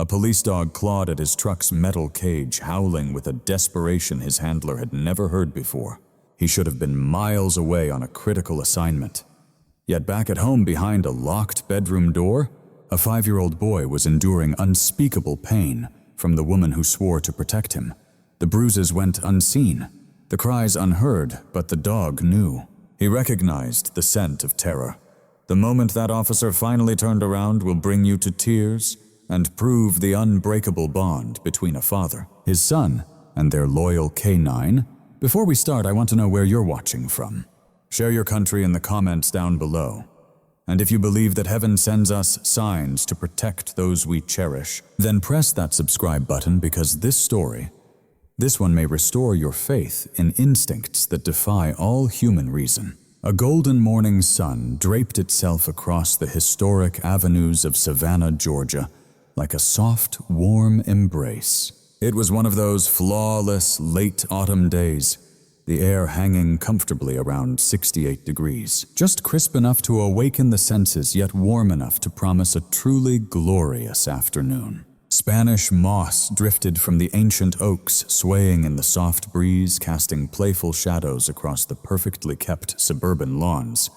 A police dog clawed at his truck's metal cage, howling with a desperation his handler had never heard before. He should have been miles away on a critical assignment. Yet back at home behind a locked bedroom door, a 5-year-old boy was enduring unspeakable pain from the woman who swore to protect him. The bruises went unseen, the cries unheard, but the dog knew. He recognized the scent of terror. The moment that officer finally turned around will bring you to tears and prove the unbreakable bond between a father, his son, and their loyal K-9. Before we start, I want to know where you're watching from. Share your country in the comments down below. And if you believe that heaven sends us signs to protect those we cherish, then press that subscribe button, because this one may restore your faith in instincts that defy all human reason. A golden morning sun draped itself across the historic avenues of Savannah, Georgia, like a soft, warm embrace. It was one of those flawless late autumn days, the air hanging comfortably around 68 degrees, just crisp enough to awaken the senses, yet warm enough to promise a truly glorious afternoon. Spanish moss drifted from the ancient oaks, swaying in the soft breeze, casting playful shadows across the perfectly kept suburban lawns.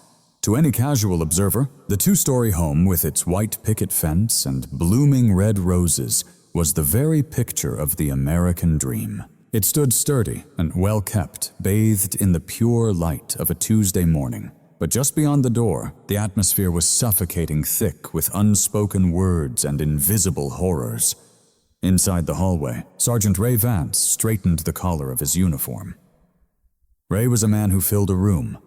To any casual observer, the 2-story home with its white picket fence and blooming red roses was the very picture of the American dream. It stood sturdy and well-kept, bathed in the pure light of a Tuesday morning. But just beyond the door, the atmosphere was suffocating thick with unspoken words and invisible horrors. Inside the hallway, Sergeant Ray Vance straightened the collar of his uniform. Ray was a man who filled a room.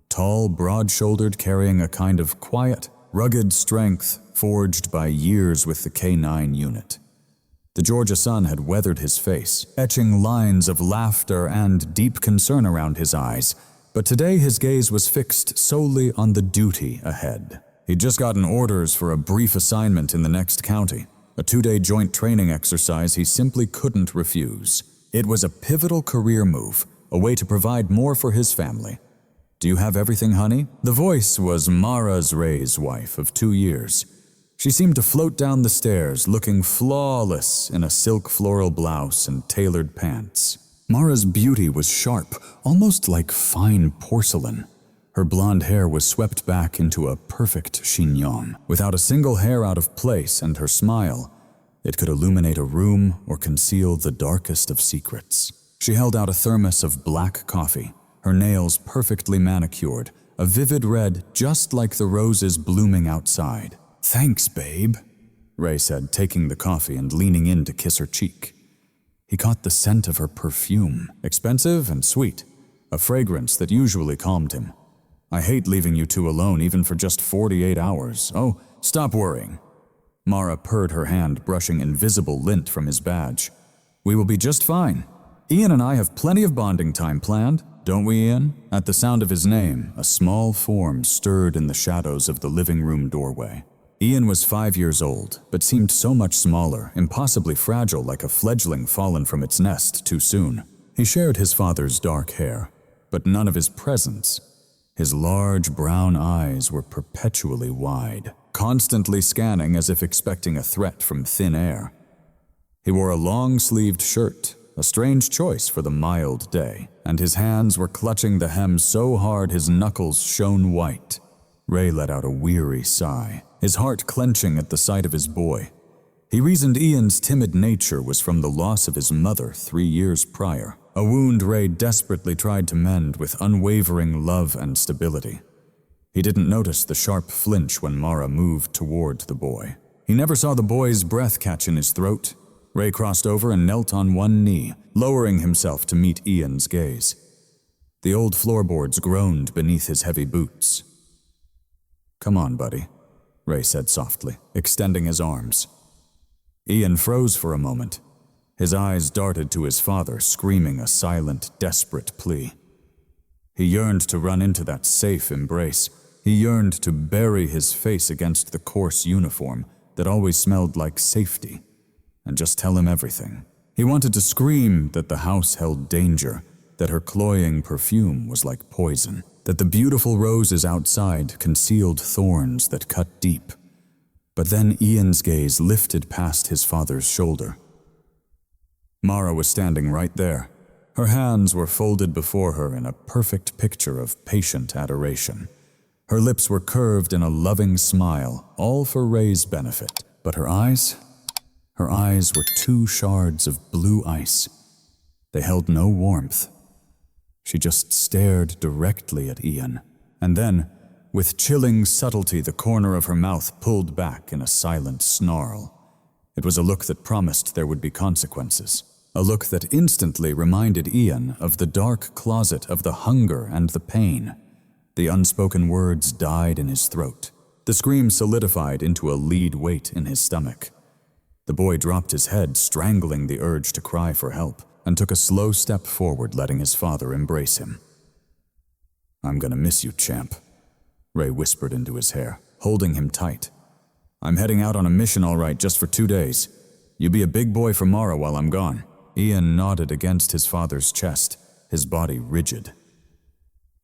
Tall, broad-shouldered, carrying a kind of quiet, rugged strength forged by years with the K-9 unit. The Georgia sun had weathered his face, etching lines of laughter and deep concern around his eyes, but today his gaze was fixed solely on the duty ahead. He'd just gotten orders for a brief assignment in the next county, a 2-day joint training exercise he simply couldn't refuse. It was a pivotal career move, a way to provide more for his family. "Do you have everything, honey?" The voice was Mara's Ray's wife of 2 years. She seemed to float down the stairs, looking flawless in a silk floral blouse and tailored pants. Mara's beauty was sharp, almost like fine porcelain. Her blonde hair was swept back into a perfect chignon, without a single hair out of place, and her smile, it could illuminate a room or conceal the darkest of secrets. She held out a thermos of black coffee, her nails perfectly manicured, a vivid red just like the roses blooming outside. "Thanks, babe," Ray said, taking the coffee and leaning in to kiss her cheek. He caught the scent of her perfume, expensive and sweet, a fragrance that usually calmed him. "I hate leaving you two alone, even for just 48 hours. Oh, stop worrying." Mara purred her hand, brushing invisible lint from his badge. "We will be just fine. Ian and I have plenty of bonding time planned, don't we, Ian?" At the sound of his name, a small form stirred in the shadows of the living room doorway. Ian was 5 years old, but seemed so much smaller, impossibly fragile, like a fledgling fallen from its nest too soon. He shared his father's dark hair, but none of his presence. His large brown eyes were perpetually wide, constantly scanning as if expecting a threat from thin air. He wore a long-sleeved shirt, a strange choice for the mild day, and his hands were clutching the hem so hard his knuckles shone white. Ray let out a weary sigh, his heart clenching at the sight of his boy. He reasoned Ian's timid nature was from the loss of his mother 3 years prior, a wound Ray desperately tried to mend with unwavering love and stability. He didn't notice the sharp flinch when Mara moved toward the boy. He never saw the boy's breath catch in his throat. Ray crossed over and knelt on one knee, lowering himself to meet Ian's gaze. The old floorboards groaned beneath his heavy boots. "Come on, buddy," Ray said softly, extending his arms. Ian froze for a moment. His eyes darted to his father, screaming a silent, desperate plea. He yearned to run into that safe embrace. He yearned to bury his face against the coarse uniform that always smelled like safety, and just tell him everything. He wanted to scream that the house held danger, that her cloying perfume was like poison, that the beautiful roses outside concealed thorns that cut deep. But then Ian's gaze lifted past his father's shoulder. Mara was standing right there. Her hands were folded before her in a perfect picture of patient adoration. Her lips were curved in a loving smile, all for Ray's benefit. But her eyes were two shards of blue ice. They held no warmth. She just stared directly at Ian. And then, with chilling subtlety, the corner of her mouth pulled back in a silent snarl. It was a look that promised there would be consequences. A look that instantly reminded Ian of the dark closet of the hunger and the pain. The unspoken words died in his throat. The scream solidified into a lead weight in his stomach. The boy dropped his head, strangling the urge to cry for help, and took a slow step forward, letting his father embrace him. "I'm gonna miss you, champ," Ray whispered into his hair, holding him tight. "I'm heading out on a mission all right, just for 2 days. You be a big boy for Mara while I'm gone." Ian nodded against his father's chest, his body rigid.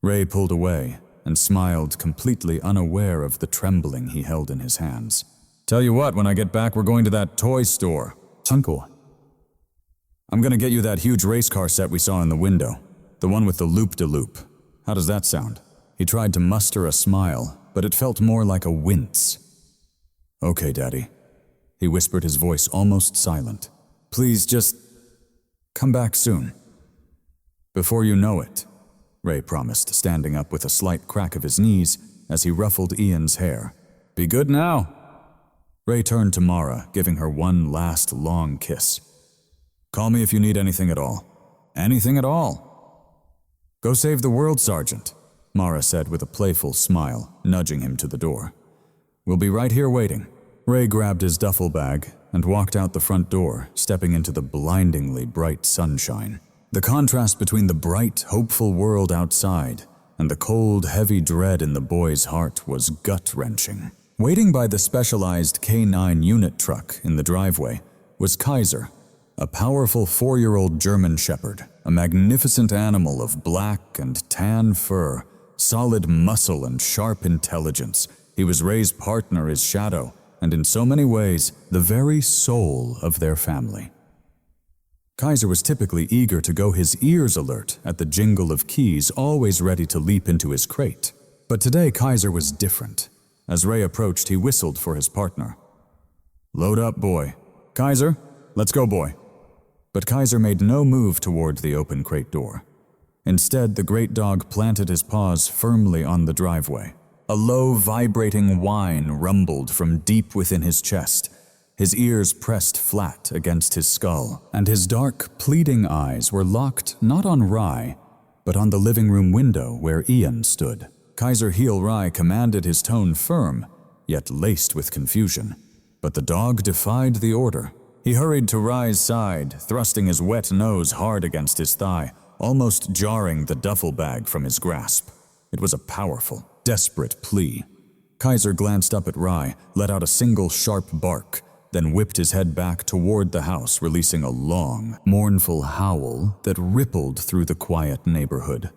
Ray pulled away and smiled, completely unaware of the trembling he held in his hands. "Tell you what, when I get back, we're going to that toy store." "Uncle, I'm gonna get you that huge race car set we saw in the window, the one with the loop-de-loop. How does that sound?" He tried to muster a smile, but it felt more like a wince. "Okay, Daddy," he whispered, his voice almost silent. "Please just come back soon." "Before you know it," Ray promised, standing up with a slight crack of his knees as he ruffled Ian's hair. "Be good now." Ray turned to Mara, giving her one last long kiss. "Call me if you need anything at all. Anything at all." "Go save the world, Sergeant," Mara said with a playful smile, nudging him to the door. "We'll be right here waiting." Ray grabbed his duffel bag and walked out the front door, stepping into the blindingly bright sunshine. The contrast between the bright, hopeful world outside and the cold, heavy dread in the boy's heart was gut-wrenching. Waiting by the specialized K-9 unit truck in the driveway was Kaiser, a powerful 4-year-old German shepherd, a magnificent animal of black and tan fur, solid muscle and sharp intelligence. He was Ray's partner, his shadow, and in so many ways, the very soul of their family. Kaiser was typically eager to go his ears alert at the jingle of keys, always ready to leap into his crate. But today Kaiser was different. As Ray approached, he whistled for his partner. "Load up, boy." "Kaiser, let's go, boy." But Kaiser made no move toward the open crate door. Instead, the great dog planted his paws firmly on the driveway. A low, vibrating whine rumbled from deep within his chest. His ears pressed flat against his skull, and his dark, pleading eyes were locked not on Rye, but on the living room window where Ian stood. Kaiser Heel Rye commanded, his tone firm, yet laced with confusion. But the dog defied the order. He hurried to Rye's side, thrusting his wet nose hard against his thigh, almost jarring the duffel bag from his grasp. It was a powerful, desperate plea. Kaiser glanced up at Rye, let out a single sharp bark, then whipped his head back toward the house, releasing a long, mournful howl that rippled through the quiet neighborhood.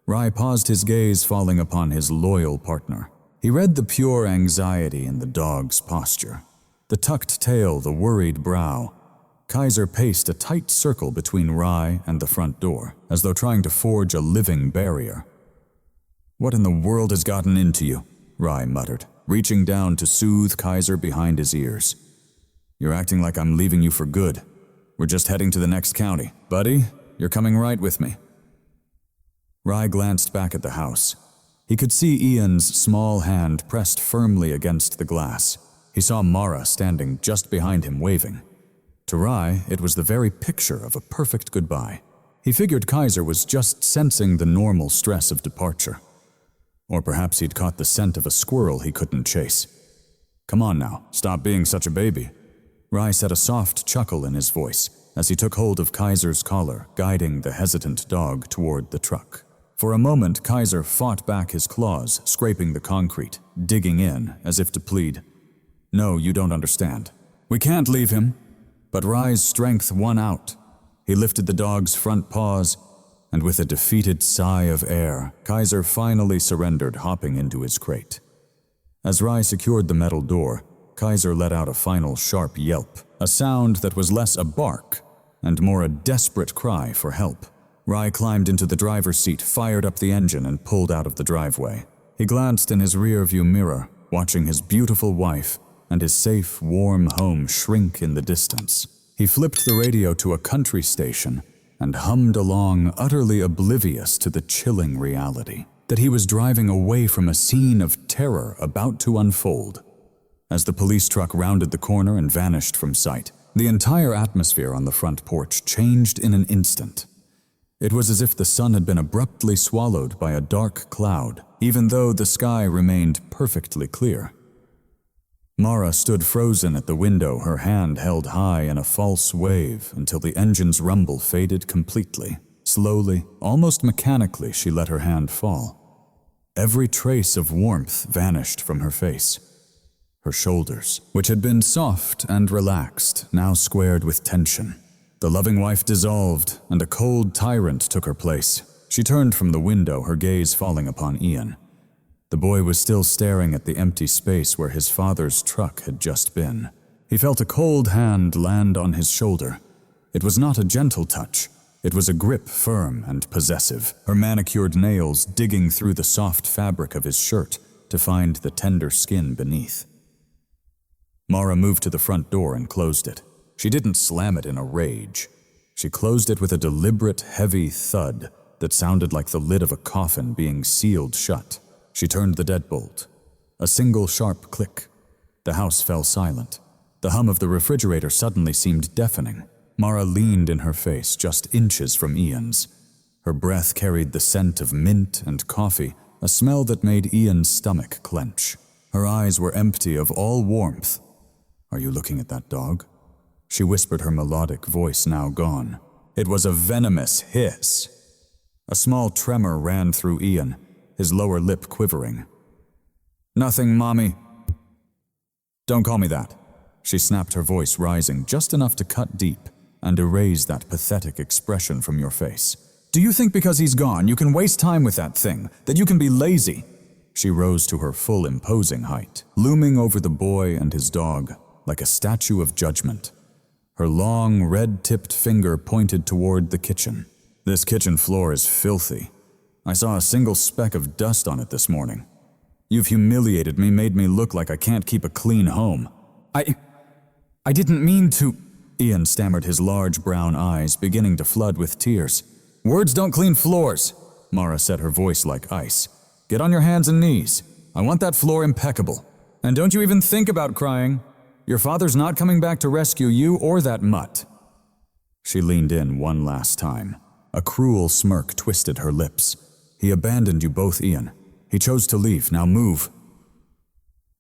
Rye paused, his gaze falling upon his loyal partner. He read the pure anxiety in the dog's posture. The tucked tail, the worried brow. Kaiser paced a tight circle between Rye and the front door, as though trying to forge a living barrier. "What in the world has gotten into you?" Rye muttered, reaching down to soothe Kaiser behind his ears. "You're acting like I'm leaving you for good. We're just heading to the next county. Buddy, you're coming right with me." Rye glanced back at the house. He could see Ian's small hand pressed firmly against the glass. He saw Mara standing just behind him, waving. To Rye, it was the very picture of a perfect goodbye. He figured Kaiser was just sensing the normal stress of departure. Or perhaps he'd caught the scent of a squirrel he couldn't chase. "Come on now, stop being such a baby." Rye set a soft chuckle in his voice as he took hold of Kaiser's collar, guiding the hesitant dog toward the truck. For a moment, Kaiser fought back his claws, scraping the concrete, digging in as if to plead. "No, you don't understand. We can't leave him." But Rye's strength won out. He lifted the dog's front paws, and with a defeated sigh of air, Kaiser finally surrendered, hopping into his crate. As Rye secured the metal door, Kaiser let out a final sharp yelp, a sound that was less a bark and more a desperate cry for help. Rai climbed into the driver's seat, fired up the engine, and pulled out of the driveway. He glanced in his rearview mirror, watching his beautiful wife and his safe, warm home shrink in the distance. He flipped the radio to a country station and hummed along, utterly oblivious to the chilling reality that he was driving away from a scene of terror about to unfold. As the police truck rounded the corner and vanished from sight, the entire atmosphere on the front porch changed in an instant. It was as if the sun had been abruptly swallowed by a dark cloud, even though the sky remained perfectly clear. Mara stood frozen at the window, her hand held high in a false wave until the engine's rumble faded completely. Slowly, almost mechanically, she let her hand fall. Every trace of warmth vanished from her face. Her shoulders, which had been soft and relaxed, now squared with tension. The loving wife dissolved, and a cold tyrant took her place. She turned from the window, her gaze falling upon Ian. The boy was still staring at the empty space where his father's truck had just been. He felt a cold hand land on his shoulder. It was not a gentle touch. It was a grip firm and possessive, her manicured nails digging through the soft fabric of his shirt to find the tender skin beneath. Mara moved to the front door and closed it. She didn't slam it in a rage. She closed it with a deliberate, heavy thud that sounded like the lid of a coffin being sealed shut. She turned the deadbolt. A single sharp click. The house fell silent. The hum of the refrigerator suddenly seemed deafening. Mara leaned in her face just inches from Ian's. Her breath carried the scent of mint and coffee, a smell that made Ian's stomach clench. Her eyes were empty of all warmth. "Are you looking at that dog?" She whispered, her melodic voice now gone. It was a venomous hiss. A small tremor ran through Ian, his lower lip quivering. "Nothing, Mommy." "Don't call me that." She snapped, her voice rising just enough to cut deep and erase that pathetic expression from your face. "Do you think because he's gone you can waste time with that thing, that you can be lazy?" She rose to her full imposing height, looming over the boy and his dog like a statue of judgment. Her long, red-tipped finger pointed toward the kitchen. "This kitchen floor is filthy. I saw a single speck of dust on it this morning. You've humiliated me, made me look like I can't keep a clean home." I didn't mean to..." Ian stammered, his large brown eyes beginning to flood with tears. "Words don't clean floors," Mara said, her voice like ice. "Get on your hands and knees. I want that floor impeccable. And don't you even think about crying. Your father's not coming back to rescue you or that mutt." She leaned in one last time. A cruel smirk twisted her lips. "He abandoned you both, Ian. He chose to leave. Now move."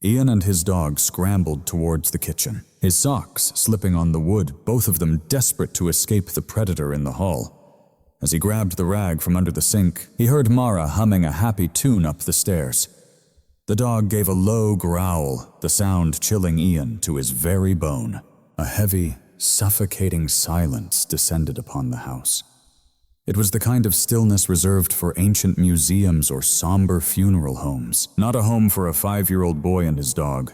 Ian and his dog scrambled towards the kitchen, his socks slipping on the wood, both of them desperate to escape the predator in the hall. As he grabbed the rag from under the sink, he heard Mara humming a happy tune up the stairs. The dog gave a low growl, the sound chilling Ian to his very bone. A heavy, suffocating silence descended upon the house. It was the kind of stillness reserved for ancient museums or somber funeral homes, not a home for a 5-year-old boy and his dog.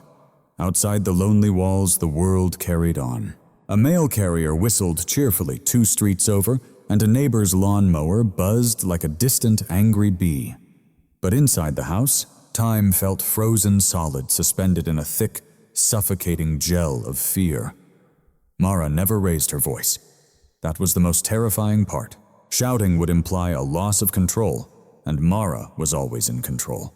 Outside the lonely walls, the world carried on. A mail carrier whistled cheerfully 2 streets over, and a neighbor's lawnmower buzzed like a distant, angry bee. But inside the house, time felt frozen solid, suspended in a thick, suffocating gel of fear. Mara never raised her voice. That was the most terrifying part. Shouting would imply a loss of control, and Mara was always in control.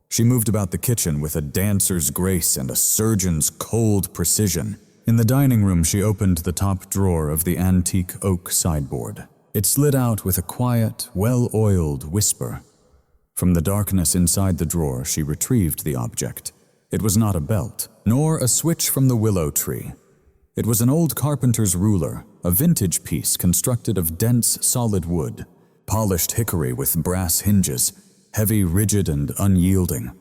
She moved about the kitchen with a dancer's grace and a surgeon's cold precision. In the dining room, she opened the top drawer of the antique oak sideboard. It slid out with a quiet, well-oiled whisper. From the darkness inside the drawer, she retrieved the object. It was not a belt, nor a switch from the willow tree. It was an old carpenter's ruler, a vintage piece constructed of dense, solid wood, polished hickory with brass hinges, heavy, rigid, and unyielding.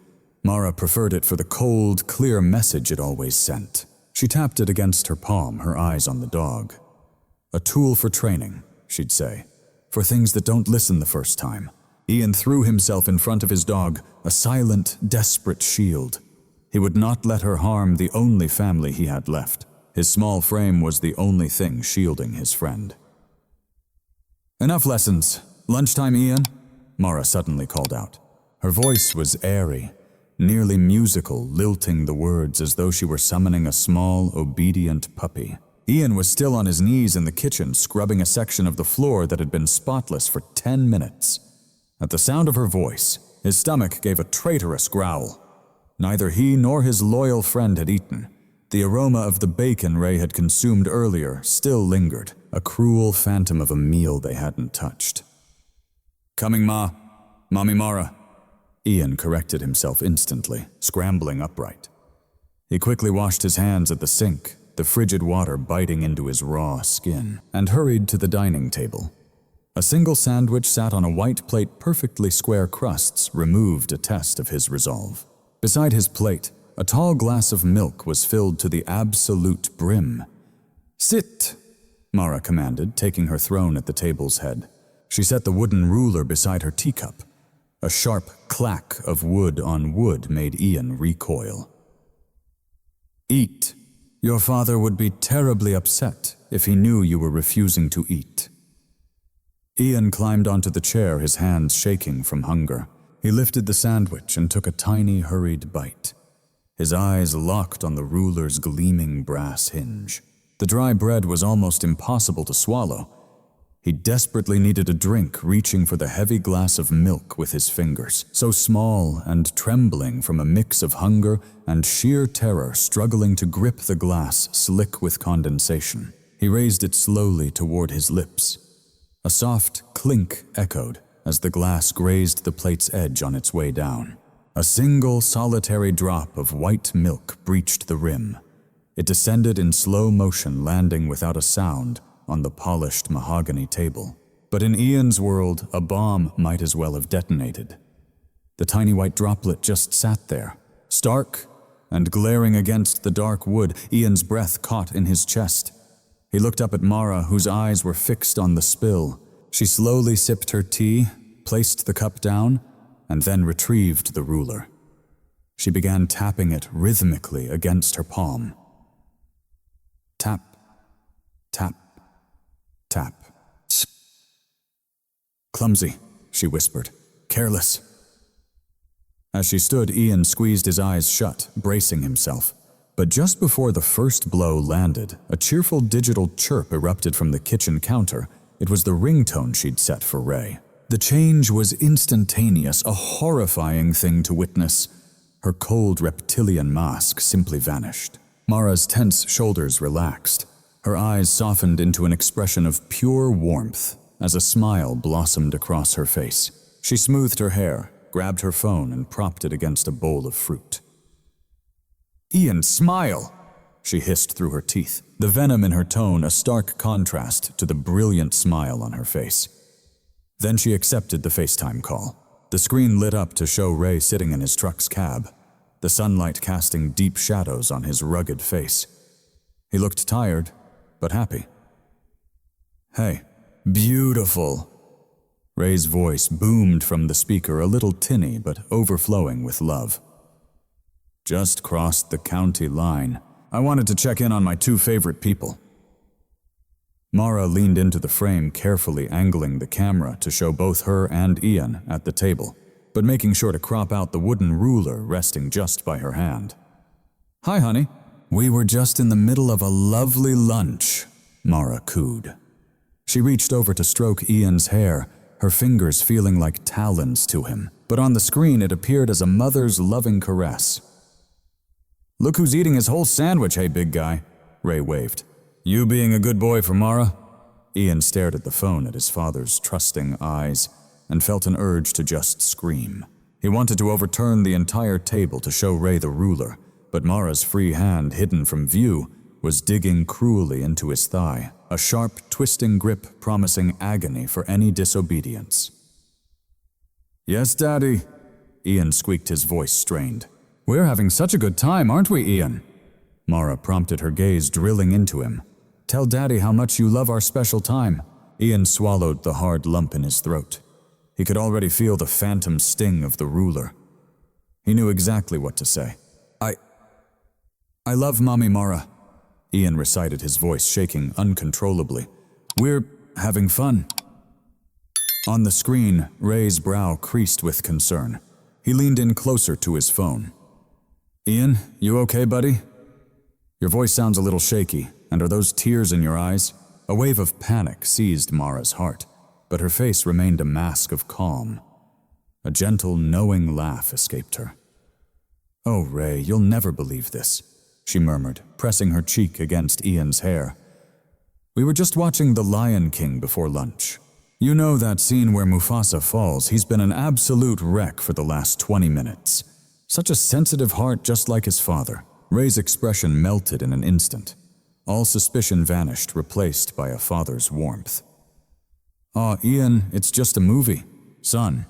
Mara preferred it for the cold, clear message it always sent. She tapped it against her palm, her eyes on the dog. "A tool for training," she'd say, "for things that don't listen the first time." Ian threw himself in front of his dog, a silent, desperate shield. He would not let her harm the only family he had left. His small frame was the only thing shielding his friend. "Enough lessons. Lunchtime, Ian?" Mara suddenly called out. Her voice was airy, nearly musical, lilting the words as though she were summoning a small, obedient puppy. Ian was still on his knees in the kitchen, scrubbing a section of the floor that had been spotless for 10 minutes. At the sound of her voice, his stomach gave a traitorous growl. Neither he nor his loyal friend had eaten. The aroma of the bacon Ray had consumed earlier still lingered, a cruel phantom of a meal they hadn't touched. "Coming, Ma. Mommy Mara." Ian corrected himself instantly, scrambling upright. He quickly washed his hands at the sink, the frigid water biting into his raw skin, and hurried to the dining table. A single sandwich sat on a white plate, perfectly square crusts removed a test of his resolve. Beside his plate, a tall glass of milk was filled to the absolute brim. "Sit," Mara commanded, taking her throne at the table's head. She set the wooden ruler beside her teacup. A sharp clack of wood on wood made Ian recoil. "Eat. Your father would be terribly upset if he knew you were refusing to eat." Ian climbed onto the chair, his hands shaking from hunger. He lifted the sandwich and took a tiny, hurried bite. His eyes locked on the ruler's gleaming brass hinge. The dry bread was almost impossible to swallow. He desperately needed a drink, reaching for the heavy glass of milk with his fingers, so small and trembling from a mix of hunger and sheer terror, struggling to grip the glass slick with condensation. He raised it slowly toward his lips. A soft clink echoed as the glass grazed the plate's edge on its way down. A single solitary drop of white milk breached the rim. It descended in slow motion, landing without a sound on the polished mahogany table. But in Ian's world, a bomb might as well have detonated. The tiny white droplet just sat there, stark and glaring against the dark wood. Ian's breath caught in his chest. He looked up at Mara, whose eyes were fixed on the spill. She slowly sipped her tea, placed the cup down, and then retrieved the ruler. She began tapping it rhythmically against her palm. Tap, tap, tap. "Clumsy," she whispered. "Careless." As she stood, Ian squeezed his eyes shut, bracing himself. But just before the first blow landed, a cheerful digital chirp erupted from the kitchen counter. It was the ringtone she'd set for Ray. The change was instantaneous, a horrifying thing to witness. Her cold reptilian mask simply vanished. Mara's tense shoulders relaxed. Her eyes softened into an expression of pure warmth as a smile blossomed across her face. She smoothed her hair, grabbed her phone, and propped it against a bowl of fruit. "Ian, smile!" she hissed through her teeth, the venom in her tone a stark contrast to the brilliant smile on her face. Then she accepted the FaceTime call. The screen lit up to show Ray sitting in his truck's cab, the sunlight casting deep shadows on his rugged face. He looked tired, but happy. "Hey, beautiful." Ray's voice boomed from the speaker, a little tinny but overflowing with love. "Just crossed the county line. I wanted to check in on my two favorite people." Mara leaned into the frame, carefully angling the camera to show both her and Ian at the table, but making sure to crop out the wooden ruler resting just by her hand. "Hi, honey. We were just in the middle of a lovely lunch," Mara cooed. She reached over to stroke Ian's hair, her fingers feeling like talons to him, but on the screen it appeared as a mother's loving caress. "Look who's eating his whole sandwich, hey big guy," Ray waved. "You being a good boy for Mara?" Ian stared at the phone at his father's trusting eyes and felt an urge to just scream. He wanted to overturn the entire table to show Ray the ruler, but Mara's free hand, hidden from view, was digging cruelly into his thigh, a sharp, twisting grip promising agony for any disobedience. "Yes, Daddy," Ian squeaked, his voice strained. "We're having such a good time, aren't we, Ian?" Mara prompted, her gaze drilling into him. "Tell Daddy how much you love our special time." Ian swallowed the hard lump in his throat. He could already feel the phantom sting of the ruler. He knew exactly what to say. I love Mommy Mara, Ian recited, his voice shaking uncontrollably. We're having fun. On the screen, Ray's brow creased with concern. He leaned in closer to his phone. Ian, you okay, buddy? Your voice sounds a little shaky, and are those tears in your eyes? A wave of panic seized Mara's heart, but her face remained a mask of calm. A gentle, knowing laugh escaped her. Oh, Ray, you'll never believe this, she murmured, pressing her cheek against Ian's hair. We were just watching The Lion King before lunch. You know that scene where Mufasa falls? He's been an absolute wreck for the last 20 minutes. Such a sensitive heart, just like his father. Ray's expression melted in an instant. All suspicion vanished, replaced by a father's warmth. Aw, Ian, it's just a movie. Son,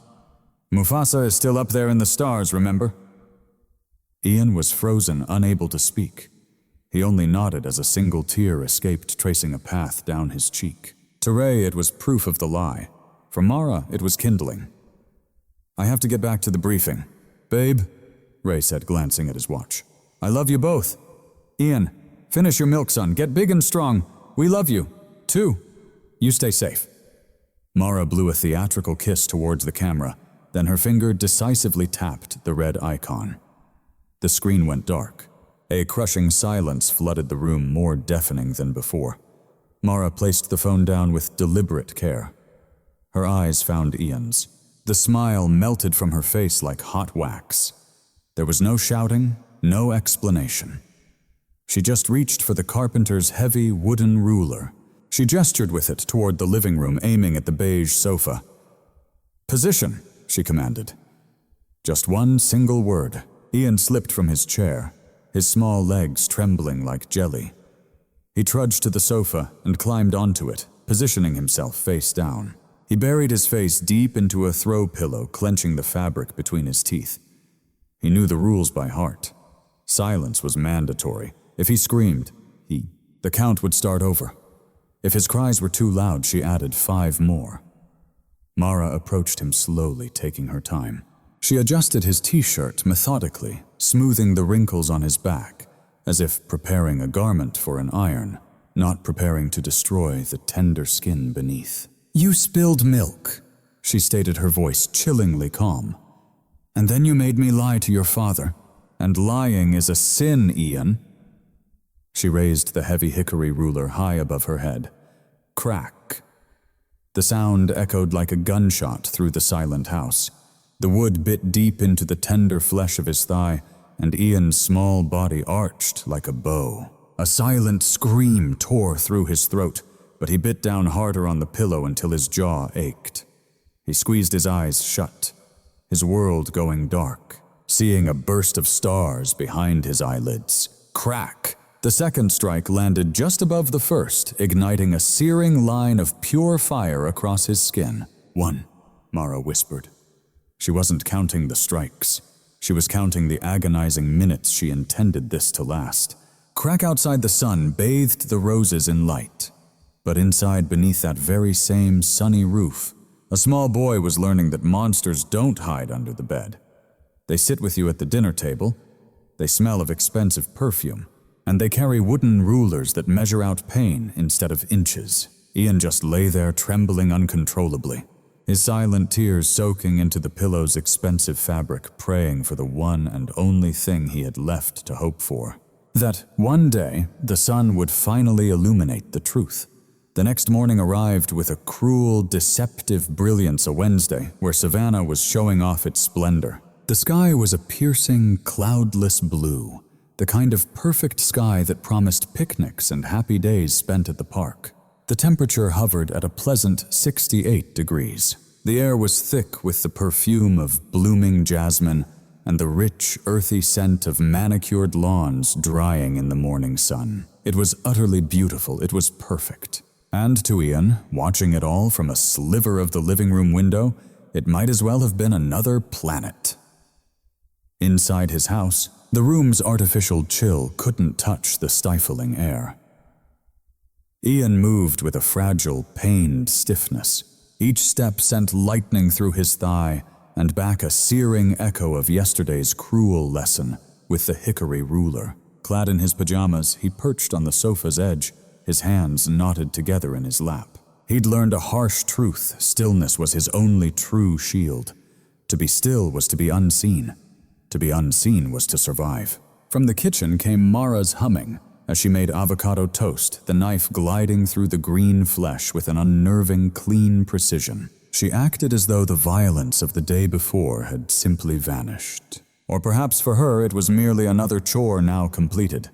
Mufasa is still up there in the stars, remember? Ian was frozen, unable to speak. He only nodded as a single tear escaped, tracing a path down his cheek. To Ray, it was proof of the lie. For Mara, it was kindling. I have to get back to the briefing. Babe, Ray said, glancing at his watch. I love you both. Ian, finish your milk, son. Get big and strong. We love you, too. You stay safe. Mara blew a theatrical kiss towards the camera, then her finger decisively tapped the red icon. The screen went dark. A crushing silence flooded the room, more deafening than before. Mara placed the phone down with deliberate care. Her eyes found Ian's. The smile melted from her face like hot wax. There was no shouting, no explanation. She just reached for the carpenter's heavy wooden ruler. She gestured with it toward the living room, aiming at the beige sofa. Position, she commanded. Just one single word. Ian slipped from his chair, his small legs trembling like jelly. He trudged to the sofa and climbed onto it, positioning himself face down. He buried his face deep into a throw pillow, clenching the fabric between his teeth. He knew the rules by heart. Silence was mandatory. If he screamed, the count would start over. If his cries were too loud, she added 5 more. Mara approached him slowly, taking her time. She adjusted his t-shirt methodically, smoothing the wrinkles on his back, as if preparing a garment for an iron, not preparing to destroy the tender skin beneath. You spilled milk, she stated, her voice chillingly calm. And then you made me lie to your father. And lying is a sin, Ian. She raised the heavy hickory ruler high above her head. Crack. The sound echoed like a gunshot through the silent house. The wood bit deep into the tender flesh of his thigh, and Ian's small body arched like a bow. A silent scream tore through his throat, but he bit down harder on the pillow until his jaw ached. He squeezed his eyes shut, his world going dark, seeing a burst of stars behind his eyelids. Crack! The second strike landed just above the first, igniting a searing line of pure fire across his skin. 1, Mara whispered. She wasn't counting the strikes. She was counting the agonizing minutes she intended this to last. Crack outside the sun bathed the roses in light. But inside, beneath that very same sunny roof, a small boy was learning that monsters don't hide under the bed. They sit with you at the dinner table, they smell of expensive perfume, and they carry wooden rulers that measure out pain instead of inches. Ian just lay there trembling uncontrollably, his silent tears soaking into the pillow's expensive fabric, praying for the one and only thing he had left to hope for. That one day the sun would finally illuminate the truth. The next morning arrived with a cruel, deceptive brilliance, a Wednesday, where Savannah was showing off its splendor. The sky was a piercing, cloudless blue, the kind of perfect sky that promised picnics and happy days spent at the park. The temperature hovered at a pleasant 68 degrees. The air was thick with the perfume of blooming jasmine and the rich, earthy scent of manicured lawns drying in the morning sun. It was utterly beautiful. It was perfect. And to Ian, watching it all from a sliver of the living room window, it might as well have been another planet. Inside his house, the room's artificial chill couldn't touch the stifling air. Ian moved with a fragile, pained stiffness. Each step sent lightning through his thigh, and back a searing echo of yesterday's cruel lesson with the hickory ruler. Clad in his pajamas, he perched on the sofa's edge, his hands knotted together in his lap. He'd learned a harsh truth: stillness was his only true shield. To be still was to be unseen. To be unseen was to survive. From the kitchen came Mara's humming as she made avocado toast, the knife gliding through the green flesh with an unnerving, clean precision. She acted as though the violence of the day before had simply vanished. Or perhaps for her it was merely another chore now completed.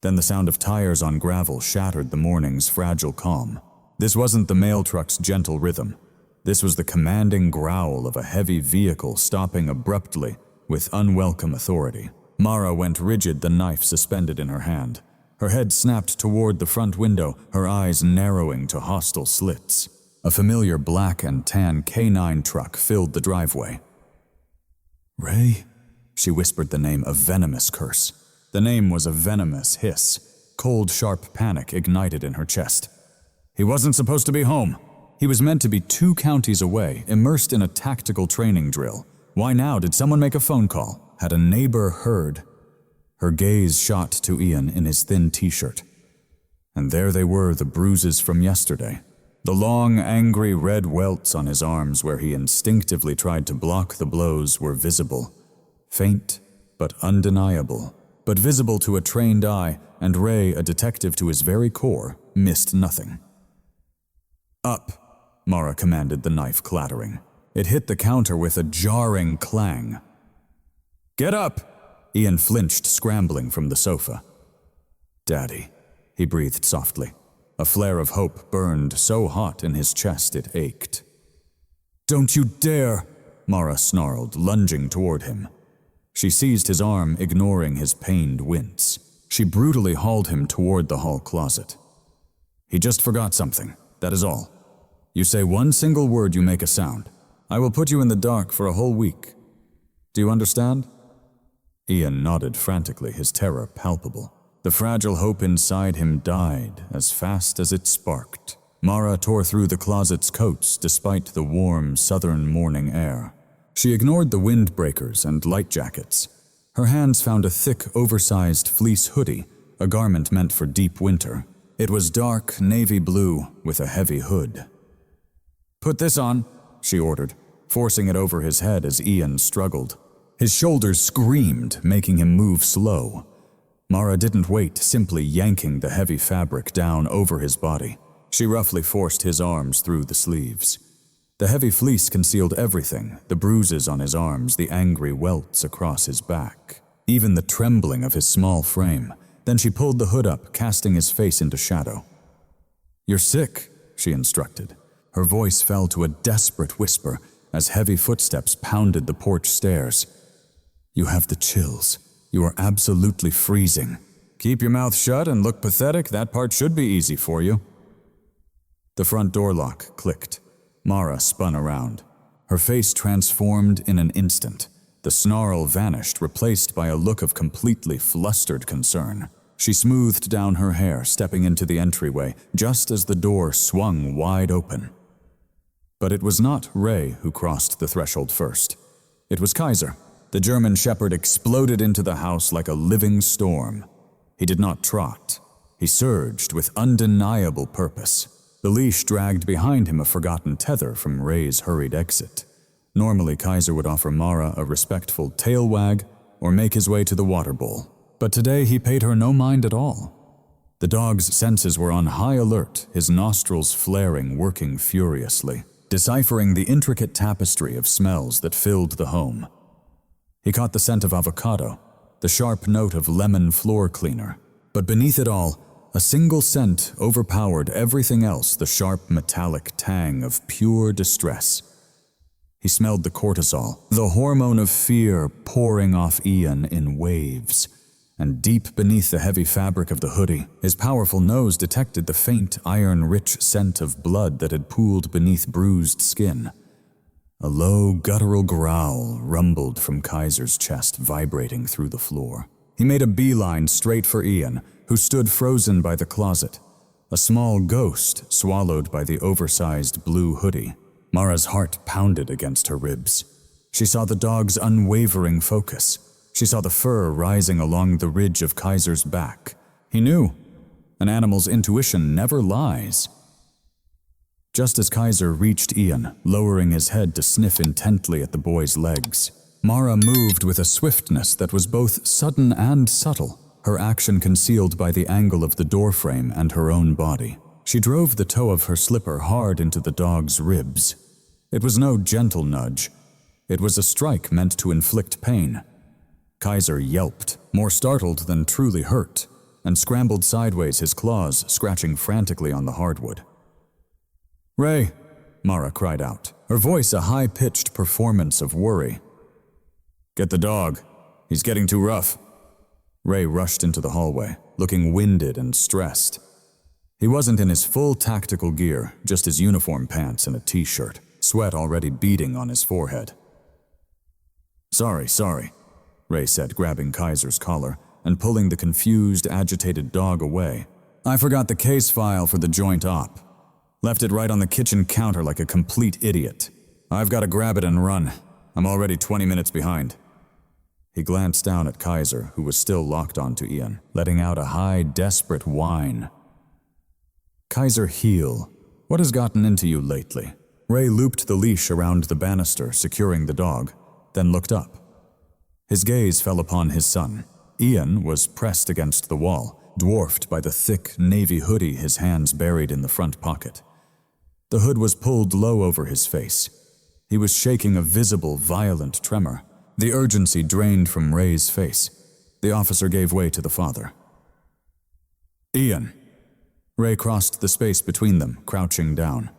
Then the sound of tires on gravel shattered the morning's fragile calm. This wasn't the mail truck's gentle rhythm. This was the commanding growl of a heavy vehicle stopping abruptly with unwelcome authority. Mara went rigid, the knife suspended in her hand. Her head snapped toward the front window, her eyes narrowing to hostile slits. A familiar black and tan K-9 truck filled the driveway. "Ray?" She whispered the name, a venomous curse. The name was a venomous hiss. Cold, sharp panic ignited in her chest. He wasn't supposed to be home. He was meant to be 2 counties away, immersed in a tactical training drill. Why now did someone make a phone call? Had a neighbor heard? Her gaze shot to Ian in his thin t-shirt. And there they were, the bruises from yesterday. The long, angry red welts on his arms where he instinctively tried to block the blows were visible. Faint, but undeniable. But visible to a trained eye, and Ray, a detective to his very core, missed nothing. "Up," Mara commanded, the knife clattering. It hit the counter with a jarring clang. "Get up!" Ian flinched, scrambling from the sofa. "Daddy," he breathed softly. A flare of hope burned so hot in his chest it ached. "Don't you dare!" Mara snarled, lunging toward him. She seized his arm, ignoring his pained wince. She brutally hauled him toward the hall closet. "He just forgot something, that is all. You say one single word, you make a sound. I will put you in the dark for a whole week. Do you understand?" Ian nodded frantically, his terror palpable. The fragile hope inside him died as fast as it sparked. Mara tore through the closet's coats despite the warm southern morning air. She ignored the windbreakers and light jackets. Her hands found a thick, oversized fleece hoodie, a garment meant for deep winter. It was dark navy blue with a heavy hood. "Put this on," she ordered, forcing it over his head as Ian struggled. His shoulders screamed, making him move slow. Mara didn't wait, simply yanking the heavy fabric down over his body. She roughly forced his arms through the sleeves. The heavy fleece concealed everything, the bruises on his arms, the angry welts across his back, even the trembling of his small frame. Then she pulled the hood up, casting his face into shadow. "You're sick," she instructed. Her voice fell to a desperate whisper as heavy footsteps pounded the porch stairs. "You have the chills. You are absolutely freezing. Keep your mouth shut and look pathetic. That part should be easy for you." The front door lock clicked. Mara spun around. Her face transformed in an instant. The snarl vanished, replaced by a look of completely flustered concern. She smoothed down her hair, stepping into the entryway, just as the door swung wide open. But it was not Ray who crossed the threshold first. It was Kaiser. The German shepherd exploded into the house like a living storm. He did not trot. He surged with undeniable purpose. The leash dragged behind him a forgotten tether from Ray's hurried exit. Normally, Kaiser would offer Mara a respectful tail wag or make his way to the water bowl. But today he paid her no mind at all. The dog's senses were on high alert, his nostrils flaring, working furiously, deciphering the intricate tapestry of smells that filled the home. He caught the scent of avocado, the sharp note of lemon floor cleaner, but beneath it all, a single scent overpowered everything else, the sharp metallic tang of pure distress. He smelled the cortisol, the hormone of fear pouring off Ian in waves. And deep beneath the heavy fabric of the hoodie, his powerful nose detected the faint, iron-rich scent of blood that had pooled beneath bruised skin. A low, guttural growl rumbled from Kaiser's chest, vibrating through the floor. He made a beeline straight for Ian, who stood frozen by the closet, a small ghost swallowed by the oversized blue hoodie. Mara's heart pounded against her ribs. She saw the dog's unwavering focus, She saw the fur rising along the ridge of Kaiser's back. He knew. An animal's intuition never lies. Just as Kaiser reached Ian, lowering his head to sniff intently at the boy's legs, Mara moved with a swiftness that was both sudden and subtle, her action concealed by the angle of the doorframe and her own body. She drove the toe of her slipper hard into the dog's ribs. It was no gentle nudge. It was a strike meant to inflict pain. Kaiser yelped, more startled than truly hurt, and scrambled sideways, his claws scratching frantically on the hardwood. "Ray," Mara cried out, her voice a high-pitched performance of worry. "Get the dog. He's getting too rough." Ray rushed into the hallway, looking winded and stressed. He wasn't in his full tactical gear, just his uniform pants and a t-shirt, sweat already beading on his forehead. Sorry, Ray said, grabbing Kaiser's collar and pulling the confused, agitated dog away. "I forgot the case file for the joint op. Left it right on the kitchen counter like a complete idiot. I've got to grab it and run. I'm already 20 minutes behind." He glanced down at Kaiser, who was still locked onto Ian, letting out a high, desperate whine. "Kaiser, heel. What has gotten into you lately?" Ray looped the leash around the banister, securing the dog, then looked up. His gaze fell upon his son. Ian was pressed against the wall, dwarfed by the thick navy hoodie his hands buried in the front pocket. The hood was pulled low over his face. He was shaking a visible, violent tremor. The urgency drained from Ray's face. The officer gave way to the father. "Ian." Ray crossed the space between them, crouching down.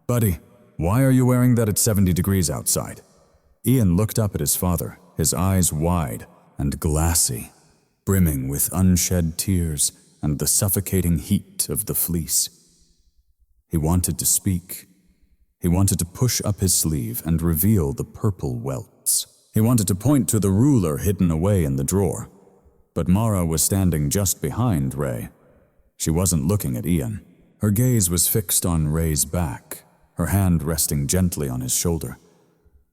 "Buddy, why are you wearing that at 70 degrees outside?" Ian looked up at his father, his eyes wide and glassy, brimming with unshed tears and the suffocating heat of the fleece. He wanted to speak. He wanted to push up his sleeve and reveal the purple welts. He wanted to point to the ruler hidden away in the drawer. But Mara was standing just behind Ray. She wasn't looking at Ian. Her gaze was fixed on Ray's back, her hand resting gently on his shoulder.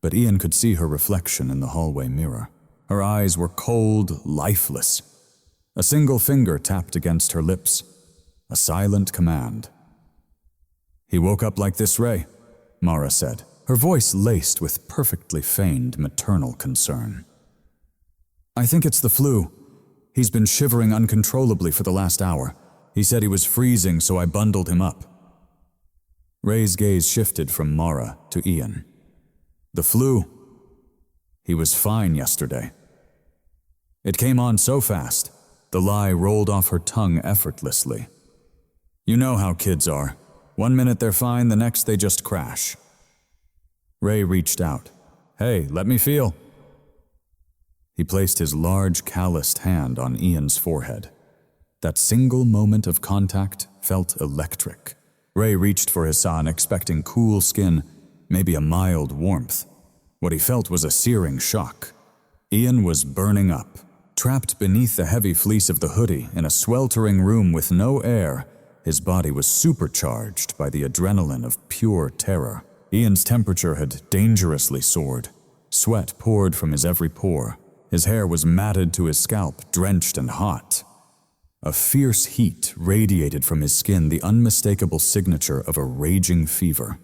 But Ian could see her reflection in the hallway mirror. Her eyes were cold, lifeless. A single finger tapped against her lips. A silent command. "He woke up like this, Ray," Mara said, her voice laced with perfectly feigned maternal concern. "I think it's the flu. He's been shivering uncontrollably for the last hour. He said he was freezing, so I bundled him up." Ray's gaze shifted from Mara to Ian. "The flu? He was fine yesterday." It came on so fast, the lie rolled off her tongue effortlessly. "You know how kids are. One minute they're fine, the next they just crash." Ray reached out. "Hey, let me feel." He placed his large, calloused hand on Ian's forehead. That single moment of contact felt electric. Ray reached for his son, expecting cool skin, maybe a mild warmth. What he felt was a searing shock. Ian was burning up, trapped beneath the heavy fleece of the hoodie in a sweltering room with no air. His body was supercharged by the adrenaline of pure terror. Ian's temperature had dangerously soared. Sweat poured from his every pore. His hair was matted to his scalp, drenched and hot. A fierce heat radiated from his skin, the unmistakable signature of a raging fever.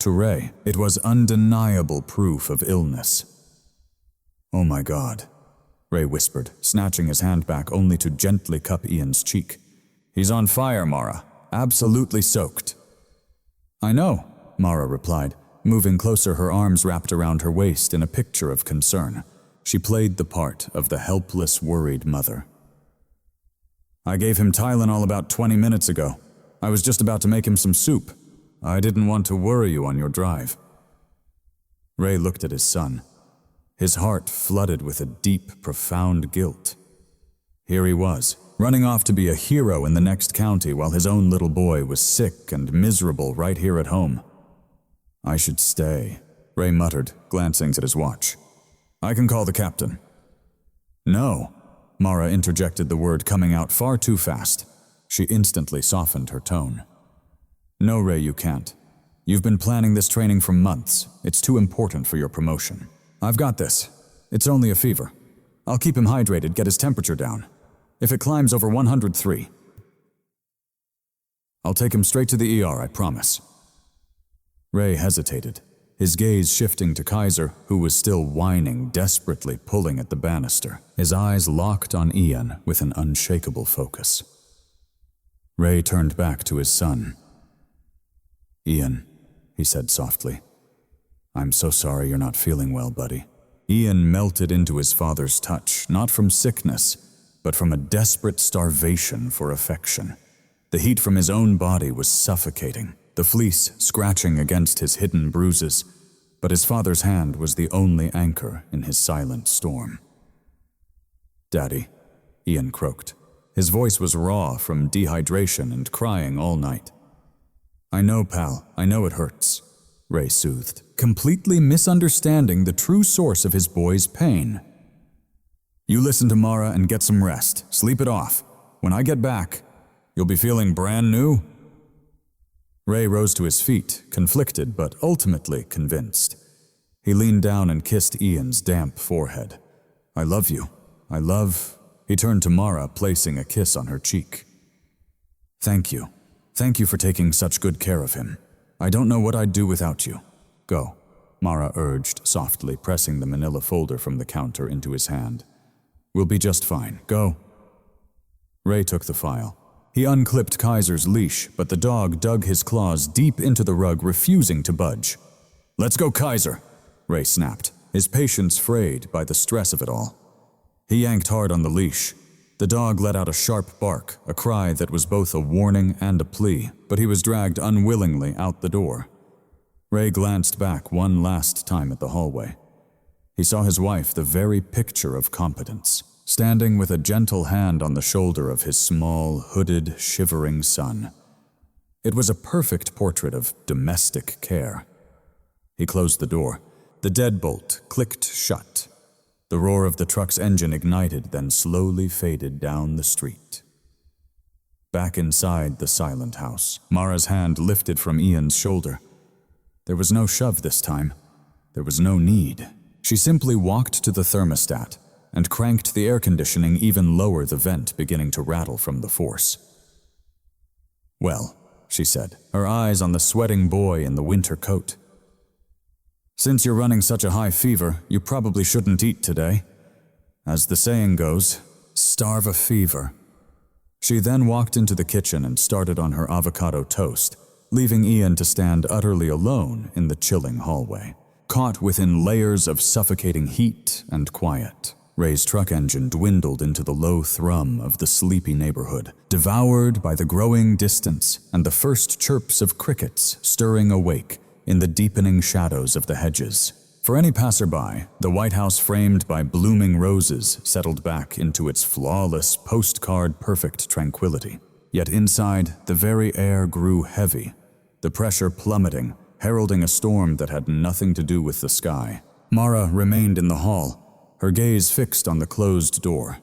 To Ray, it was undeniable proof of illness. "Oh my God," Ray whispered, snatching his hand back only to gently cup Ian's cheek. "He's on fire, Mara. Absolutely soaked." "I know," Mara replied, moving closer, her arms wrapped around her waist in a picture of concern. She played the part of the helpless, worried mother. "I gave him Tylenol about 20 minutes ago. I was just about to make him some soup. I didn't want to worry you on your drive." Ray looked at his son. His heart flooded with a deep, profound guilt. Here he was, running off to be a hero in the next county while his own little boy was sick and miserable right here at home. "I should stay," Ray muttered, glancing at his watch. "I can call the captain." "No," Mara interjected the word coming out far too fast. She instantly softened her tone. "No, Ray, you can't. You've been planning this training for months. It's too important for your promotion. I've got this." It's only a fever. I'll keep him hydrated, get his temperature down. If it climbs over 103, I'll take him straight to the ER, I promise." Ray hesitated, his gaze shifting to Kaiser, who was still whining, desperately pulling at the banister, his eyes locked on Ian with an unshakable focus. Ray turned back to his son. "Ian," he said softly, "I'm so sorry you're not feeling well, buddy." Ian melted into his father's touch, not from sickness, but from a desperate starvation for affection. The heat from his own body was suffocating, the fleece scratching against his hidden bruises, but his father's hand was the only anchor in his silent storm. "Daddy," Ian croaked. His voice was raw from dehydration and crying all night. "I know, pal, I know it hurts," Ray soothed, completely misunderstanding the true source of his boy's pain. "You listen to Mara and get some rest. Sleep it off. When I get back, you'll be feeling brand new?" Ray rose to his feet, conflicted but ultimately convinced. He leaned down and kissed Ian's damp forehead. "I love you. I love—" He turned to Mara, placing a kiss on her cheek. "Thank you. Thank you for taking such good care of him. I don't know what I'd do without you. Go," Mara urged softly, pressing the manila folder from the counter into his hand. "We'll be just fine. Go." Ray took the file. He unclipped Kaiser's leash, but the dog dug his claws deep into the rug, refusing to budge. "Let's go, Kaiser," Ray snapped, his patience frayed by the stress of it all. He yanked hard on the leash. The dog let out a sharp bark, a cry that was both a warning and a plea, but he was dragged unwillingly out the door. Ray glanced back one last time at the hallway. He saw his wife, the very picture of competence, standing with a gentle hand on the shoulder of his small, hooded, shivering son. It was a perfect portrait of domestic care. He closed the door. The deadbolt clicked shut. The roar of the truck's engine ignited, then slowly faded down the street. Back inside the silent house, Mara's hand lifted from Ian's shoulder. There was no shove this time. There was no need. She simply walked to the thermostat and cranked the air conditioning even lower, the vent beginning to rattle from the force. "Well," she said, her eyes on the sweating boy in the winter coat. "Since you're running such a high fever, you probably shouldn't eat today. As the saying goes, starve a fever." She then walked into the kitchen and started on her avocado toast, leaving Ian to stand utterly alone in the chilling hallway, caught within layers of suffocating heat and quiet. Ray's truck engine dwindled into the low thrum of the sleepy neighborhood, devoured by the growing distance and the first chirps of crickets stirring awake in the deepening shadows of the hedges. For any passerby, the White House framed by blooming roses settled back into its flawless, postcard-perfect tranquility. Yet inside, the very air grew heavy, the pressure plummeting, heralding a storm that had nothing to do with the sky. Mara remained in the hall, her gaze fixed on the closed door.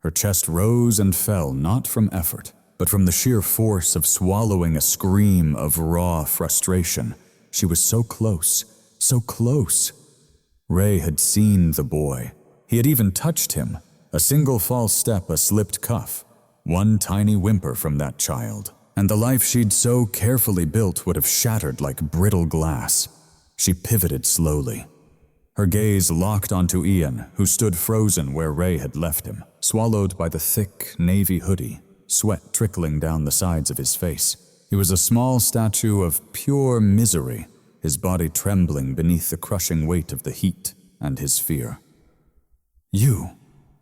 Her chest rose and fell not from effort, but from the sheer force of swallowing a scream of raw frustration. She was so close, so close. Ray had seen the boy. He had even touched him. A single false step, a slipped cuff, one tiny whimper from that child, and the life she'd so carefully built would have shattered like brittle glass. She pivoted slowly. Her gaze locked onto Ian, who stood frozen where Ray had left him, swallowed by the thick navy hoodie, sweat trickling down the sides of his face. He was a small statue of pure misery, his body trembling beneath the crushing weight of the heat and his fear. "You,"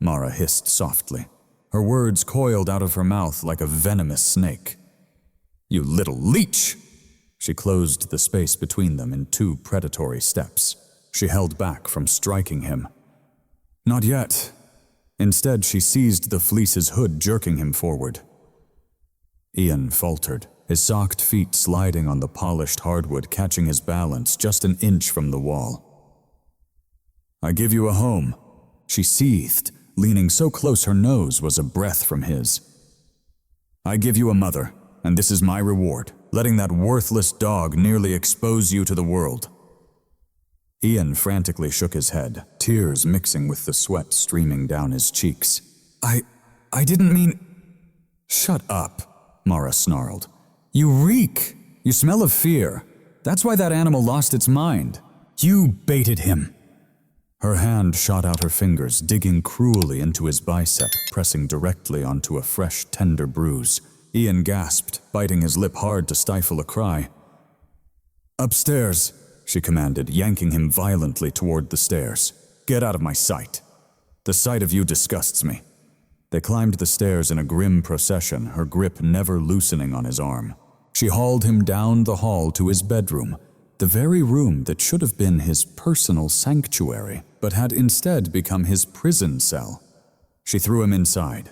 Mara hissed softly. Her words coiled out of her mouth like a venomous snake. "You little leech!" She closed the space between them in 2 predatory steps. She held back from striking him. "Not yet." Instead, she seized the fleece's hood, jerking him forward. Ian faltered, his socked feet sliding on the polished hardwood, catching his balance just an inch from the wall. "I give you a home," she seethed, leaning so close her nose was a breath from his. "I give you a mother, and this is my reward, letting that worthless dog nearly expose you to the world." Ian frantically shook his head, tears mixing with the sweat streaming down his cheeks. I didn't mean... Shut up, Mara snarled. You reek! You smell of fear. That's why that animal lost its mind. You baited him. Her hand shot out her fingers, digging cruelly into his bicep, pressing directly onto a fresh, tender bruise. Ian gasped, biting his lip hard to stifle a cry. Upstairs, she commanded, yanking him violently toward the stairs. Get out of my sight. The sight of you disgusts me. They climbed the stairs in a grim procession, her grip never loosening on his arm. She hauled him down the hall to his bedroom, the very room that should have been his personal sanctuary, but had instead become his prison cell. She threw him inside.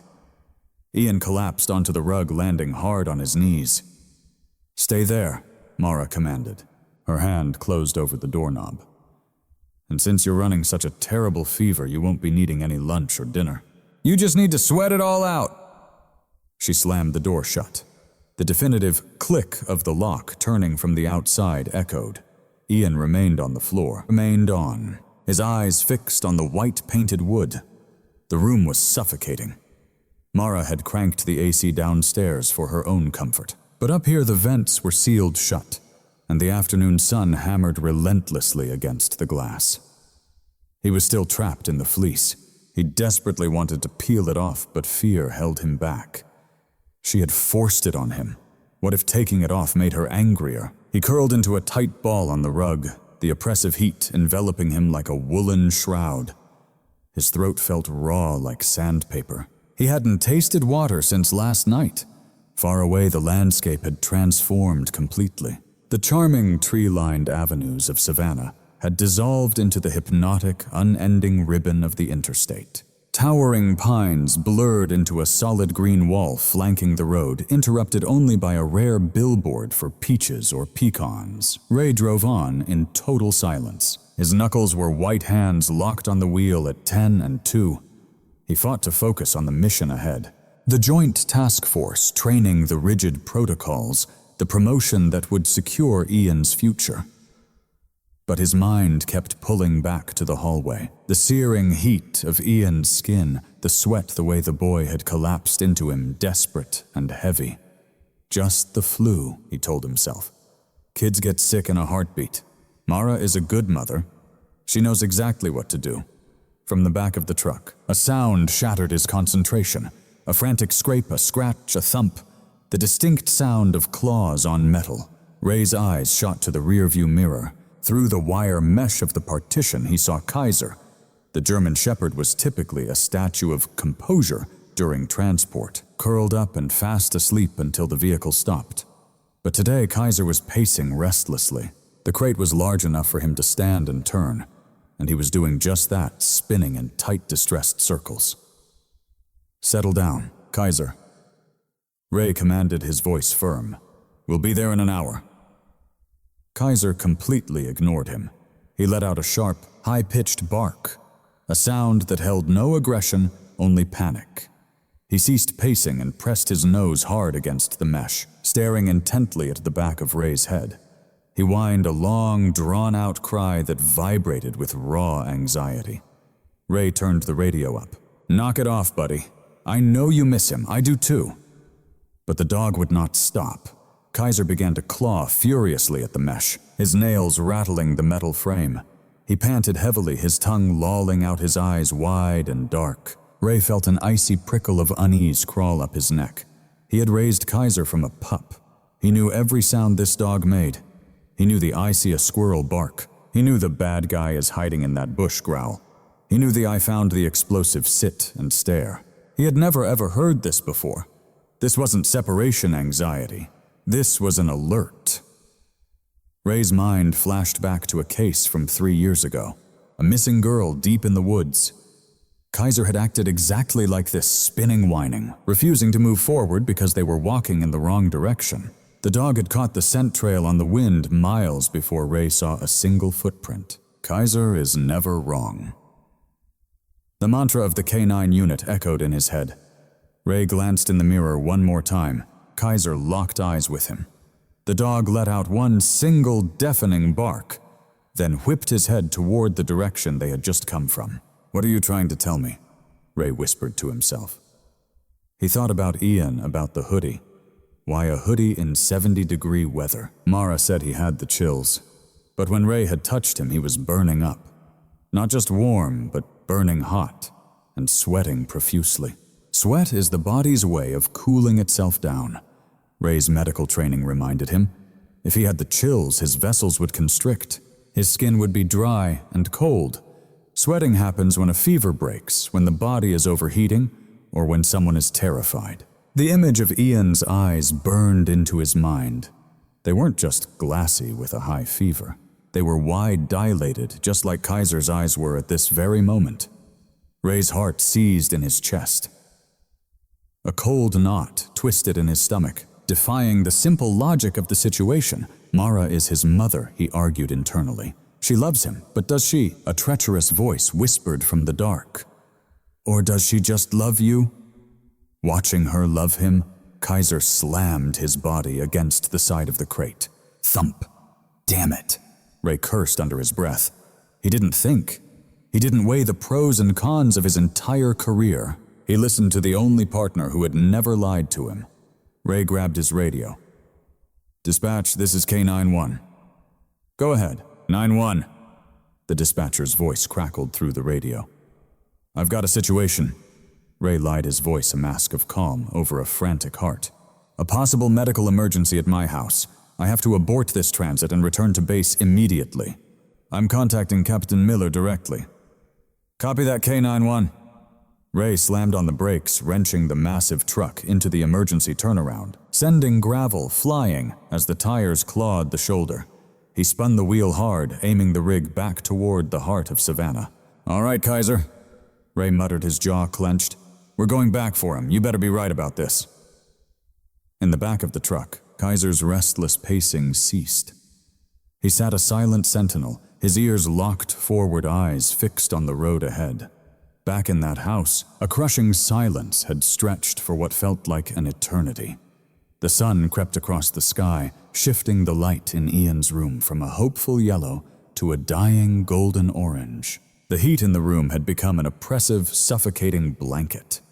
Ian collapsed onto the rug, landing hard on his knees. Stay there, Mara commanded. Her hand closed over the doorknob. And since you're running such a terrible fever, you won't be needing any lunch or dinner. You just need to sweat it all out. She slammed the door shut. The definitive click of the lock turning from the outside echoed. Ian remained on the floor, his eyes fixed on the white-painted wood. The room was suffocating. Mara had cranked the AC downstairs for her own comfort, but up here the vents were sealed shut, and the afternoon sun hammered relentlessly against the glass. He was still trapped in the fleece. He desperately wanted to peel it off, but fear held him back. She had forced it on him. What if taking it off made her angrier? He curled into a tight ball on the rug, the oppressive heat enveloping him like a woolen shroud. His throat felt raw like sandpaper. He hadn't tasted water since last night. Far away, the landscape had transformed completely. The charming tree-lined avenues of Savannah had dissolved into the hypnotic, unending ribbon of the interstate. Towering pines blurred into a solid green wall flanking the road, interrupted only by a rare billboard for peaches or pecans. Ray drove on in total silence. His knuckles were white hands locked on the wheel at 10 and 2. He fought to focus on the mission ahead. The joint task force training the rigid protocols, the promotion that would secure Ian's future. But his mind kept pulling back to the hallway. The searing heat of Ian's skin, the sweat the way the boy had collapsed into him, desperate and heavy. Just the flu, he told himself. Kids get sick in a heartbeat. Mara is a good mother. She knows exactly what to do. From the back of the truck, a sound shattered his concentration. A frantic scrape, a scratch, a thump. The distinct sound of claws on metal. Ray's eyes shot to the rearview mirror. Through the wire mesh of the partition, he saw Kaiser. The German Shepherd was typically a statue of composure during transport, curled up and fast asleep until the vehicle stopped. But today, Kaiser was pacing restlessly. The crate was large enough for him to stand and turn, and he was doing just that, spinning in tight, distressed circles. Settle down, Kaiser. Ray commanded, his voice firm. We'll be there in an hour. Kaiser completely ignored him. He let out a sharp, high-pitched bark, a sound that held no aggression, only panic. He ceased pacing and pressed his nose hard against the mesh, staring intently at the back of Ray's head. He whined a long, drawn-out cry that vibrated with raw anxiety. Ray turned the radio up. Knock it off, buddy. I know you miss him. I do too. But the dog would not stop. Kaiser began to claw furiously at the mesh, his nails rattling the metal frame. He panted heavily, his tongue lolling out, his eyes wide and dark. Ray felt an icy prickle of unease crawl up his neck. He had raised Kaiser from a pup. He knew every sound this dog made. He knew the "I see a squirrel" bark. He knew the "bad guy is hiding in that bush" growl. He knew the "I found the explosive" sit and stare. He had never ever heard this before. This wasn't separation anxiety. This was an alert. Ray's mind flashed back to a case from 3 years ago. A missing girl deep in the woods. Kaiser had acted exactly like this, spinning, whining, refusing to move forward because they were walking in the wrong direction. The dog had caught the scent trail on the wind miles before Ray saw a single footprint. Kaiser is never wrong. The mantra of the K-9 unit echoed in his head. Ray glanced in the mirror one more time. Kaiser locked eyes with him. The dog let out one single deafening bark. then whipped his head toward the direction they had just come from. "What are you trying to tell me?" Ray whispered to himself. He thought about Ian, about the hoodie. Why a hoodie in 70-degree weather? Mara said he had the chills, but when Ray had touched him, he was burning up. Not just warm, but burning hot, and sweating profusely. Sweat is the body's way of cooling itself down, Ray's medical training reminded him. If he had the chills, his vessels would constrict. His skin would be dry and cold. Sweating happens when a fever breaks, when the body is overheating, or when someone is terrified. The image of Ian's eyes burned into his mind. They weren't just glassy with a high fever. They were wide dilated, just like Kaiser's eyes were at this very moment. Ray's heart seized in his chest. A cold knot twisted in his stomach, defying the simple logic of the situation. Mara is his mother, he argued internally. She loves him, but does she? A treacherous voice whispered from the dark. Or does she just love you? Watching her love him, Kaiser slammed his body against the side of the crate. Thump. Damn it. Ray cursed under his breath. He didn't think. He didn't weigh the pros and cons of his entire career. He listened to the only partner who had never lied to him. Ray grabbed his radio. "Dispatch, this is K-9-1. "Go ahead, 9-1. The dispatcher's voice crackled through the radio. "I've got a situation." Ray lied his voice a mask of calm over a frantic heart. "A possible medical emergency at my house. I have to abort this transit and return to base immediately. I'm contacting Captain Miller directly." "Copy that, K-9-1. Ray slammed on the brakes, wrenching the massive truck into the emergency turnaround, sending gravel flying as the tires clawed the shoulder. He spun the wheel hard, aiming the rig back toward the heart of Savannah. "All right, Kaiser." Ray muttered, his jaw clenched. "We're going back for him. You better be right about this." In the back of the truck, Kaiser's restless pacing ceased. He sat a silent sentinel, his ears locked, forward eyes fixed on the road ahead. Back in that house, a crushing silence had stretched for what felt like an eternity. The sun crept across the sky, shifting the light in Ian's room from a hopeful yellow to a dying golden orange. The heat in the room had become an oppressive, suffocating blanket.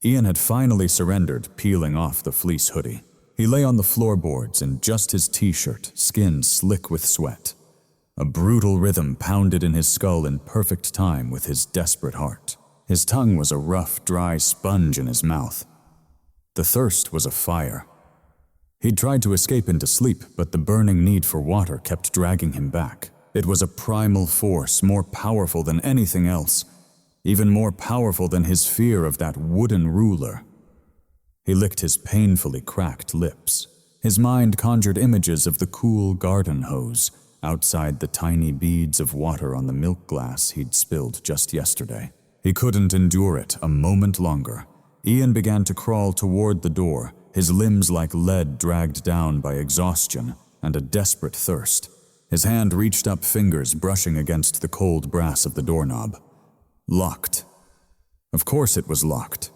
Ian had finally surrendered, peeling off the fleece hoodie. He lay on the floorboards in just his t-shirt, skin slick with sweat. A brutal rhythm pounded in his skull in perfect time with his desperate heart. His tongue was a rough, dry sponge in his mouth. The thirst was a fire. He'd tried to escape into sleep, but the burning need for water kept dragging him back. It was a primal force, more powerful than anything else, even more powerful than his fear of that wooden ruler. He licked his painfully cracked lips. His mind conjured images of the cool garden hose outside the tiny beads of water on the milk glass he'd spilled just yesterday. He couldn't endure it a moment longer. Ian began to crawl toward the door, his limbs like lead dragged down by exhaustion and a desperate thirst. His hand reached up, fingers brushing against the cold brass of the doorknob. Locked. Of course it was locked.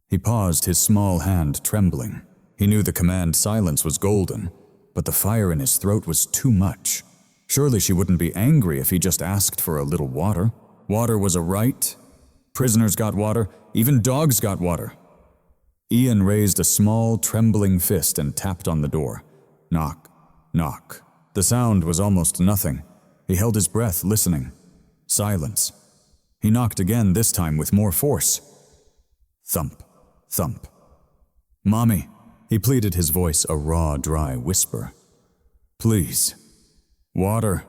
He paused, his small hand trembling. He knew the command silence was golden, but the fire in his throat was too much. Surely she wouldn't be angry if he just asked for a little water. Water was a right. Prisoners got water. Even dogs got water. Ian raised a small, trembling fist and tapped on the door. Knock, knock. The sound was almost nothing. He held his breath, listening. Silence. He knocked again, this time with more force. Thump, thump. "Mommy," he pleaded, his voice a raw, dry whisper. "Please. Water."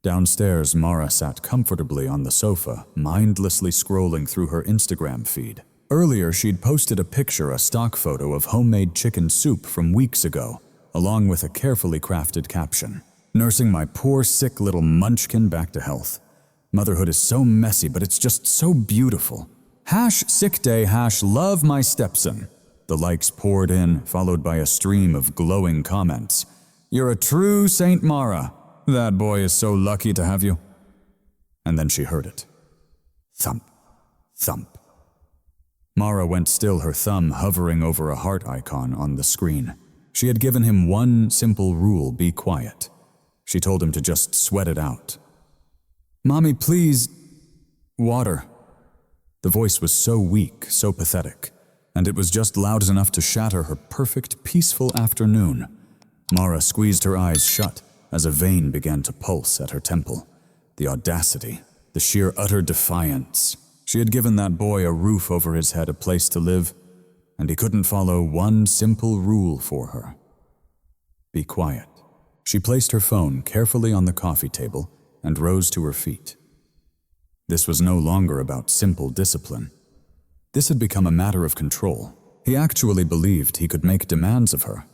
Downstairs, Mara sat comfortably on the sofa, mindlessly scrolling through her Instagram feed. Earlier, she'd posted a picture, a stock photo of homemade chicken soup from weeks ago, along with a carefully crafted caption. "Nursing my poor, sick little munchkin back to health. Motherhood is so messy, but it's just so beautiful. #sickday, #love my stepson." The likes poured in, followed by a stream of glowing comments. "You're a true Saint Mara. That boy is so lucky to have you." And then she heard it. Thump, thump. Mara went still, her thumb hovering over a heart icon on the screen. She had given him one simple rule: be quiet. She told him to just sweat it out. "Mommy, please." "Water." The voice was so weak, so pathetic, and it was just loud enough to shatter her perfect, peaceful afternoon. Mara squeezed her eyes shut as a vein began to pulse at her temple. The audacity, the sheer utter defiance. She had given that boy a roof over his head, a place to live, and he couldn't follow one simple rule for her. Be quiet. She placed her phone carefully on the coffee table and rose to her feet. This was no longer about simple discipline. This had become a matter of control. He actually believed he could make demands of her.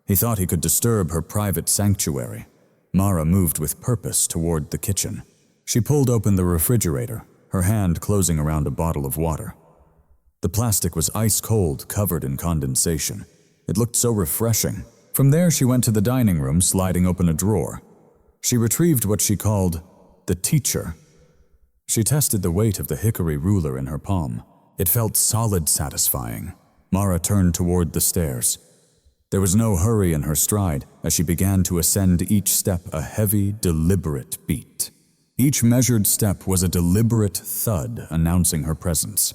He thought he could disturb her private sanctuary. Mara moved with purpose toward the kitchen. She pulled open the refrigerator, her hand closing around a bottle of water. The plastic was ice cold, covered in condensation. It looked so refreshing. From there, she went to the dining room, sliding open a drawer. She retrieved what she called the teacher. She tested the weight of the hickory ruler in her palm. It felt solid, satisfying. Mara turned toward the stairs. There was no hurry in her stride as she began to ascend each step a heavy, deliberate beat. Each measured step was a deliberate thud announcing her presence.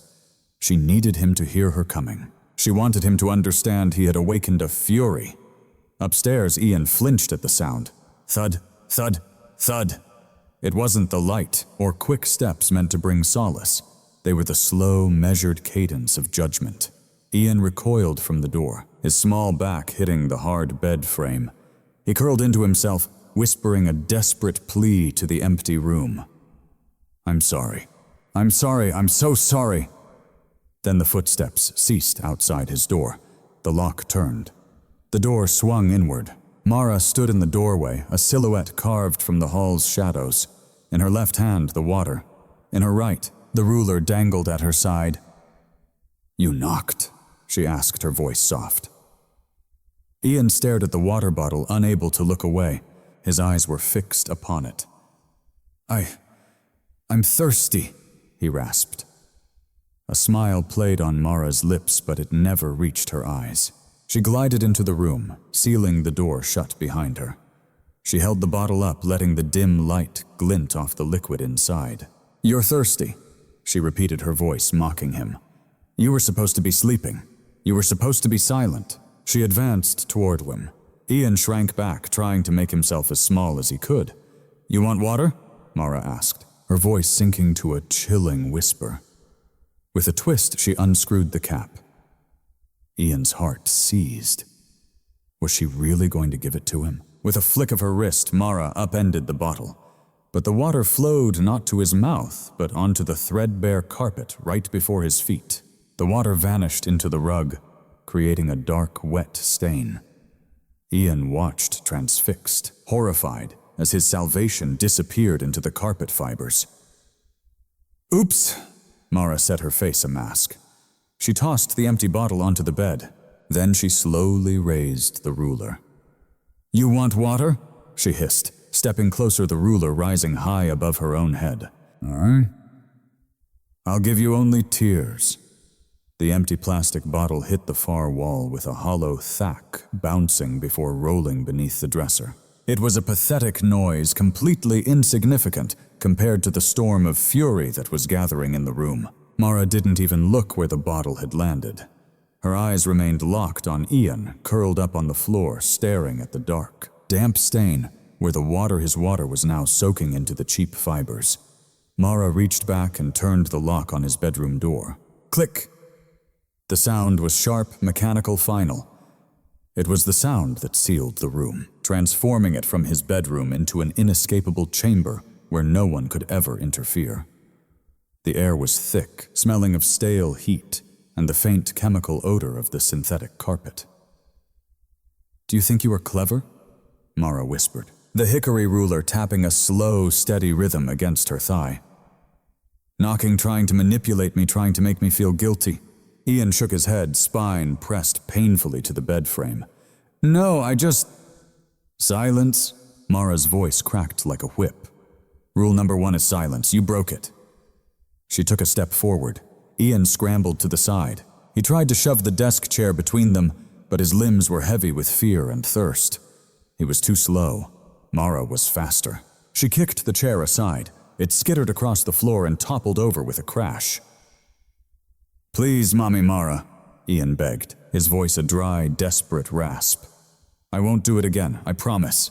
She needed him to hear her coming. She wanted him to understand he had awakened a fury. Upstairs, Ian flinched at the sound. Thud, thud, thud. It wasn't the light or quick steps meant to bring solace. They were the slow, measured cadence of judgment. Ian recoiled from the door, his small back hitting the hard bed frame. He curled into himself, whispering a desperate plea to the empty room. "I'm sorry. I'm sorry. I'm so sorry." Then the footsteps ceased outside his door. The lock turned. The door swung inward. Mara stood in the doorway, a silhouette carved from the hall's shadows. In her left hand, the water. In her right, the ruler dangled at her side. "You knocked?" she asked, her voice soft. Ian stared at the water bottle, unable to look away. His eyes were fixed upon it. I'm thirsty," he rasped. A smile played on Mara's lips, but it never reached her eyes. She glided into the room, sealing the door shut behind her. She held the bottle up, letting the dim light glint off the liquid inside. "You're thirsty," she repeated, her voice mocking him. "You were supposed to be sleeping. You were supposed to be silent." She advanced toward him. Ian shrank back, trying to make himself as small as he could. "You want water?" Mara asked, her voice sinking to a chilling whisper. With a twist, she unscrewed the cap. Ian's heart seized. Was she really going to give it to him? With a flick of her wrist, Mara upended the bottle. But the water flowed not to his mouth, but onto the threadbare carpet right before his feet. The water vanished into the rug, creating a dark, wet stain. Ian watched transfixed, horrified, as his salvation disappeared into the carpet fibers. "Oops!" Mara set her face a mask. She tossed the empty bottle onto the bed. Then she slowly raised the ruler. "You want water?" she hissed, stepping closer, the ruler rising high above her own head. "All right. I'll give you only tears." The empty plastic bottle hit the far wall with a hollow thack, bouncing before rolling beneath the dresser. It was a pathetic noise, completely insignificant compared to the storm of fury that was gathering in the room. Mara didn't even look where the bottle had landed. Her eyes remained locked on Ian, curled up on the floor, staring at the dark, damp stain where his water was now soaking into the cheap fibers. Mara reached back and turned the lock on his bedroom door. Click! The sound was sharp, mechanical, final. It was the sound that sealed the room, transforming it from his bedroom into an inescapable chamber where no one could ever interfere. The air was thick, smelling of stale heat and the faint chemical odor of the synthetic carpet. "Do you think you are clever?" Mara whispered, the hickory ruler tapping a slow, steady rhythm against her thigh. "Knocking, trying to manipulate me, trying to make me feel guilty." Ian shook his head, spine pressed painfully to the bed frame. "No, I just—" "Silence." Mara's voice cracked like a whip. "Rule number 1 is silence. You broke it." She took a step forward. Ian scrambled to the side. He tried to shove the desk chair between them, but his limbs were heavy with fear and thirst. He was too slow. Mara was faster. She kicked the chair aside. It skittered across the floor and toppled over with a crash. "Please, Mommy Mara," Ian begged, his voice a dry, desperate rasp. "I won't do it again, I promise."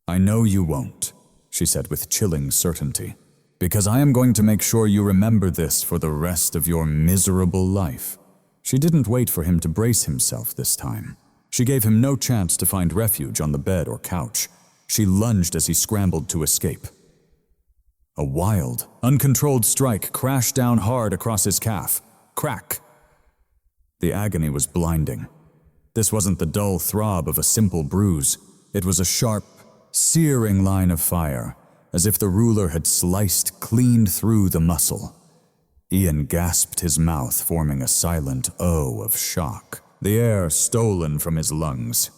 "I know you won't," she said with chilling certainty, "because I am going to make sure you remember this for the rest of your miserable life." She didn't wait for him to brace himself this time. She gave him no chance to find refuge on the bed or couch. She lunged as he scrambled to escape. A wild, uncontrolled strike crashed down hard across his calf. Crack! The agony was blinding. This wasn't the dull throb of a simple bruise. It was a sharp, searing line of fire, as if the ruler had sliced clean through the muscle. Ian gasped, his mouth forming a silent O of shock, the air stolen from his lungs.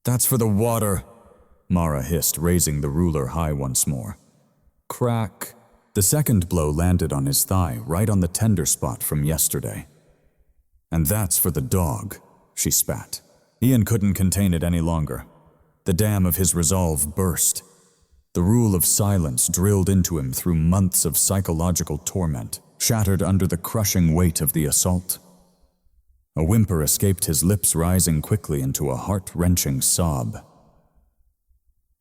"That's for the water," Mara hissed, raising the ruler high once more. Crack. The second blow landed on his thigh, right on the tender spot from yesterday. "And that's for the dog," she spat. Ian couldn't contain it any longer. The dam of his resolve burst. The rule of silence drilled into him through months of psychological torment, shattered under the crushing weight of the assault. A whimper escaped his lips, rising quickly into a heart-wrenching sob.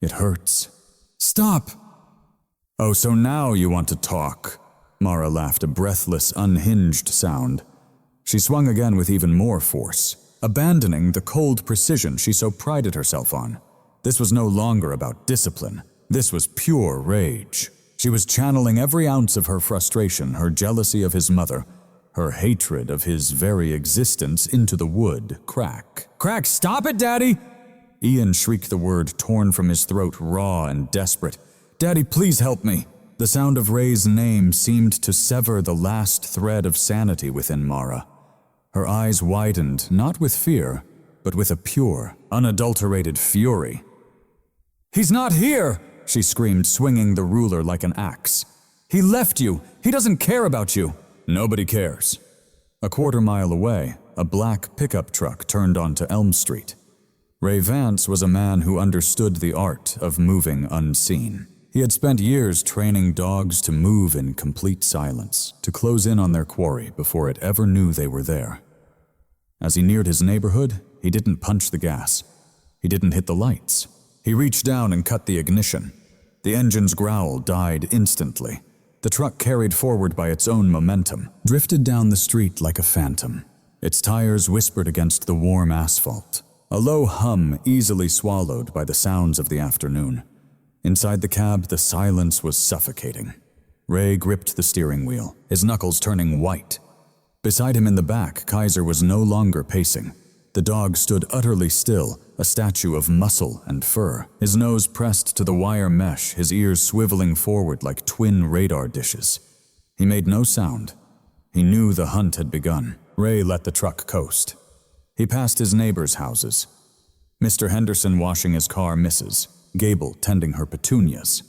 "It hurts." "Stop!" "Oh, so now you want to talk?" Mara laughed, a breathless, unhinged sound. She swung again with even more force, abandoning the cold precision she so prided herself on. This was no longer about discipline. This was pure rage. She was channeling every ounce of her frustration, her jealousy of his mother, her hatred of his very existence into the wood. Crack. "Crack, stop it, Daddy!" Ian shrieked the word, torn from his throat, raw and desperate. "Daddy, please help me." The sound of Ray's name seemed to sever the last thread of sanity within Mara. Her eyes widened, not with fear, but with a pure, unadulterated fury. "He's not here!" she screamed, swinging the ruler like an axe. "He left you! He doesn't care about you!" "Nobody cares." A quarter-mile away, a black pickup truck turned onto Elm Street. Ray Vance was a man who understood the art of moving unseen. He had spent years training dogs to move in complete silence, to close in on their quarry before it ever knew they were there. As he neared his neighborhood, he didn't punch the gas. He didn't hit the lights. He reached down and cut the ignition. The engine's growl died instantly. The truck, carried forward by its own momentum, drifted down the street like a phantom. Its tires whispered against the warm asphalt, a low hum easily swallowed by the sounds of the afternoon. Inside the cab, the silence was suffocating. Ray gripped the steering wheel, his knuckles turning white. Beside him in the back, Kaiser was no longer pacing. The dog stood utterly still, a statue of muscle and fur, his nose pressed to the wire mesh, his ears swiveling forward like twin radar dishes. He made no sound. He knew the hunt had begun. Ray let the truck coast. He passed his neighbors' houses. Mr. Henderson washing his car, Mrs. Gable tending her petunias.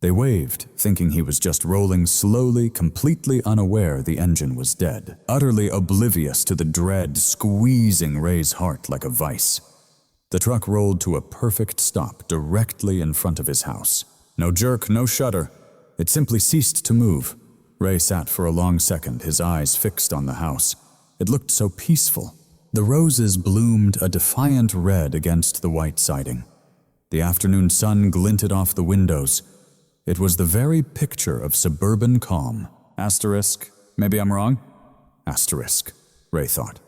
They waved, thinking he was just rolling slowly, completely unaware the engine was dead, utterly oblivious to the dread squeezing Ray's heart like a vice. The truck rolled to a perfect stop directly in front of his house. No jerk, no shudder. It simply ceased to move. Ray sat for a long second, his eyes fixed on the house. It looked so peaceful. The roses bloomed a defiant red against the white siding. The afternoon sun glinted off the windows. It was the very picture of suburban calm. Asterisk, maybe I'm wrong? Asterisk, Ray thought.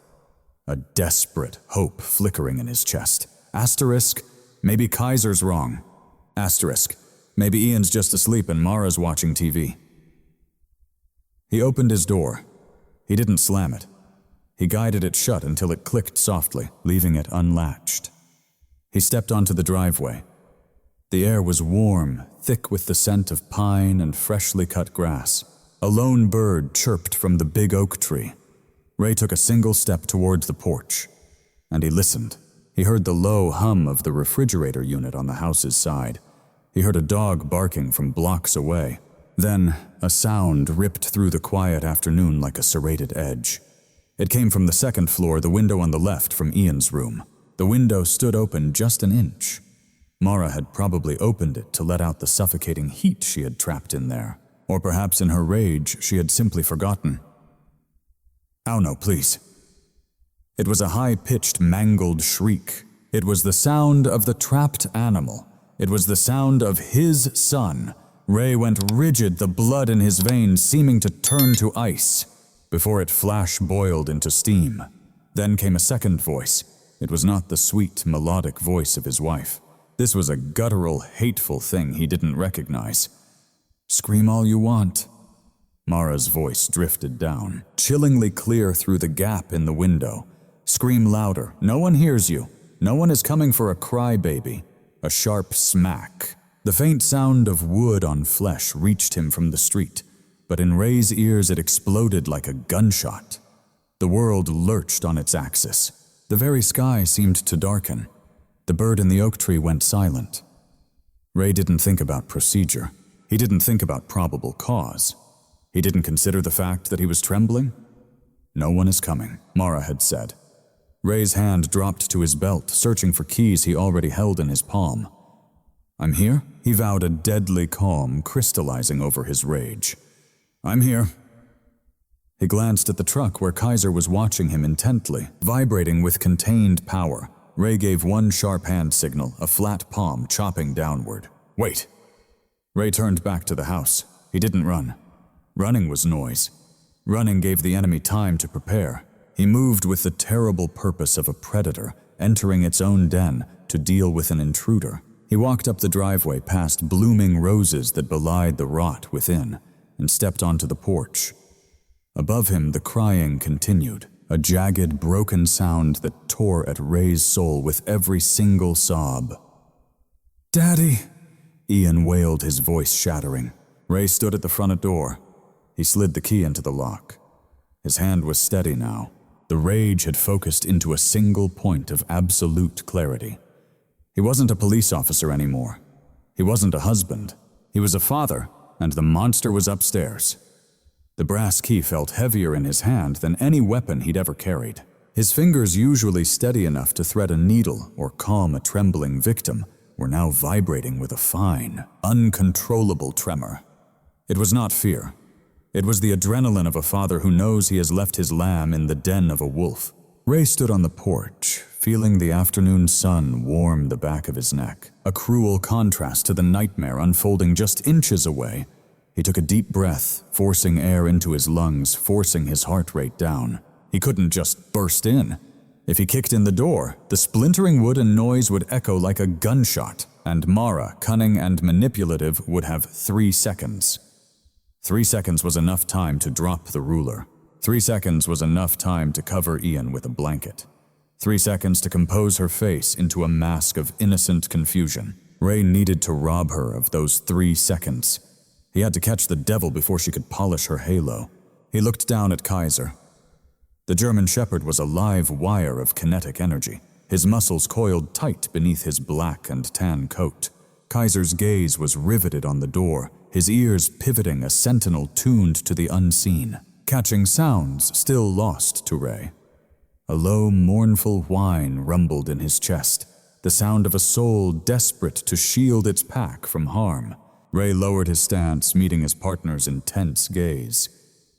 A desperate hope flickering in his chest. Asterisk, maybe Kaiser's wrong. Asterisk, maybe Ian's just asleep and Mara's watching TV. He opened his door. He didn't slam it. He guided it shut until it clicked softly, leaving it unlatched. He stepped onto the driveway. The air was warm, thick with the scent of pine and freshly cut grass. A lone bird chirped from the big oak tree. Ray took a single step toward the porch, and he listened. He heard the low hum of the refrigerator unit on the house's side. He heard a dog barking from blocks away. Then, a sound ripped through the quiet afternoon like a serrated edge. It came from the second floor, the window on the left from Ian's room. The window stood open just an inch. Mara had probably opened it to let out the suffocating heat she had trapped in there. Or perhaps in her rage, she had simply forgotten. "Oh no, please." It was a high-pitched, mangled shriek. It was the sound of the trapped animal. It was the sound of his son. Ray went rigid, the blood in his veins seeming to turn to ice, before it flash-boiled into steam. Then came a second voice. It was not the sweet, melodic voice of his wife. This was a guttural, hateful thing he didn't recognize. "Scream all you want." Mara's voice drifted down, chillingly clear through the gap in the window. "Scream louder. No one hears you. No one is coming for a crybaby." A sharp smack. The faint sound of wood on flesh reached him from the street, but in Ray's ears it exploded like a gunshot. The world lurched on its axis. The very sky seemed to darken. The bird in the oak tree went silent. Ray didn't think about procedure. He didn't think about probable cause. He didn't consider the fact that he was trembling. "No one is coming," Mara had said. Ray's hand dropped to his belt, searching for keys he already held in his palm. "I'm here," he vowed, a deadly calm crystallizing over his rage. "I'm here." He glanced at the truck where Kaiser was watching him intently, vibrating with contained power. Ray gave one sharp hand signal, a flat palm chopping downward. "Wait." Ray turned back to the house. He didn't run. Running was noise. Running gave the enemy time to prepare. He moved with the terrible purpose of a predator, entering its own den to deal with an intruder. He walked up the driveway past blooming roses that belied the rot within, and stepped onto the porch. Above him, the crying continued, a jagged, broken sound that tore at Ray's soul with every single sob. "Daddy!" Ian wailed, his voice shattering. Ray stood at the front door. He slid the key into the lock. His hand was steady now. The rage had focused into a single point of absolute clarity. He wasn't a police officer anymore. He wasn't a husband. He was a father, and the monster was upstairs. The brass key felt heavier in his hand than any weapon he'd ever carried. His fingers, usually steady enough to thread a needle or calm a trembling victim, were now vibrating with a fine, uncontrollable tremor. It was not fear. It was the adrenaline of a father who knows he has left his lamb in the den of a wolf. Ray stood on the porch, feeling the afternoon sun warm the back of his neck, a cruel contrast to the nightmare unfolding just inches away. He took a deep breath, forcing air into his lungs, forcing his heart rate down. He couldn't just burst in. If he kicked in the door, the splintering wood and noise would echo like a gunshot, and Mara, cunning and manipulative, would have 3 seconds. 3 seconds was enough time to drop the ruler. 3 seconds was enough time to cover Ian with a blanket. 3 seconds to compose her face into a mask of innocent confusion. Ray needed to rob her of those 3 seconds. He had to catch the devil before she could polish her halo. He looked down at Kaiser. The German Shepherd was a live wire of kinetic energy, his muscles coiled tight beneath his black and tan coat. Kaiser's gaze was riveted on the door, his ears pivoting, a sentinel tuned to the unseen, catching sounds still lost to Ray. A low, mournful whine rumbled in his chest, the sound of a soul desperate to shield its pack from harm. Ray lowered his stance, meeting his partner's intense gaze.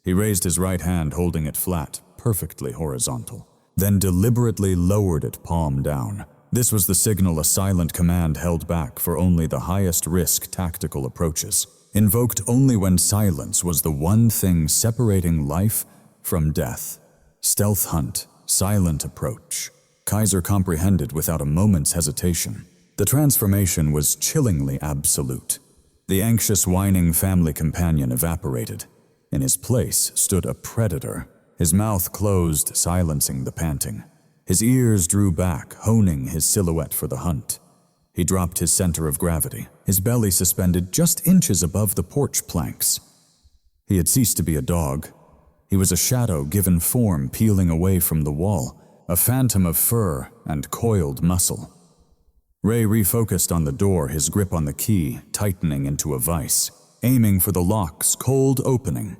He raised his right hand, holding it flat, perfectly horizontal, then deliberately lowered it palm down. This was the signal a silent command held back for only the highest-risk tactical approaches, invoked only when silence was the one thing separating life from death. Stealth hunt, silent approach. Kaiser comprehended without a moment's hesitation. The transformation was chillingly absolute. The anxious, whining family companion evaporated. In his place stood a predator, his mouth closed, silencing the panting. His ears drew back, honing his silhouette for the hunt. He dropped his center of gravity, his belly suspended just inches above the porch planks. He had ceased to be a dog. He was a shadow given form, peeling away from the wall, a phantom of fur and coiled muscle. Ray refocused on the door, his grip on the key tightening into a vice, aiming for the lock's cold opening.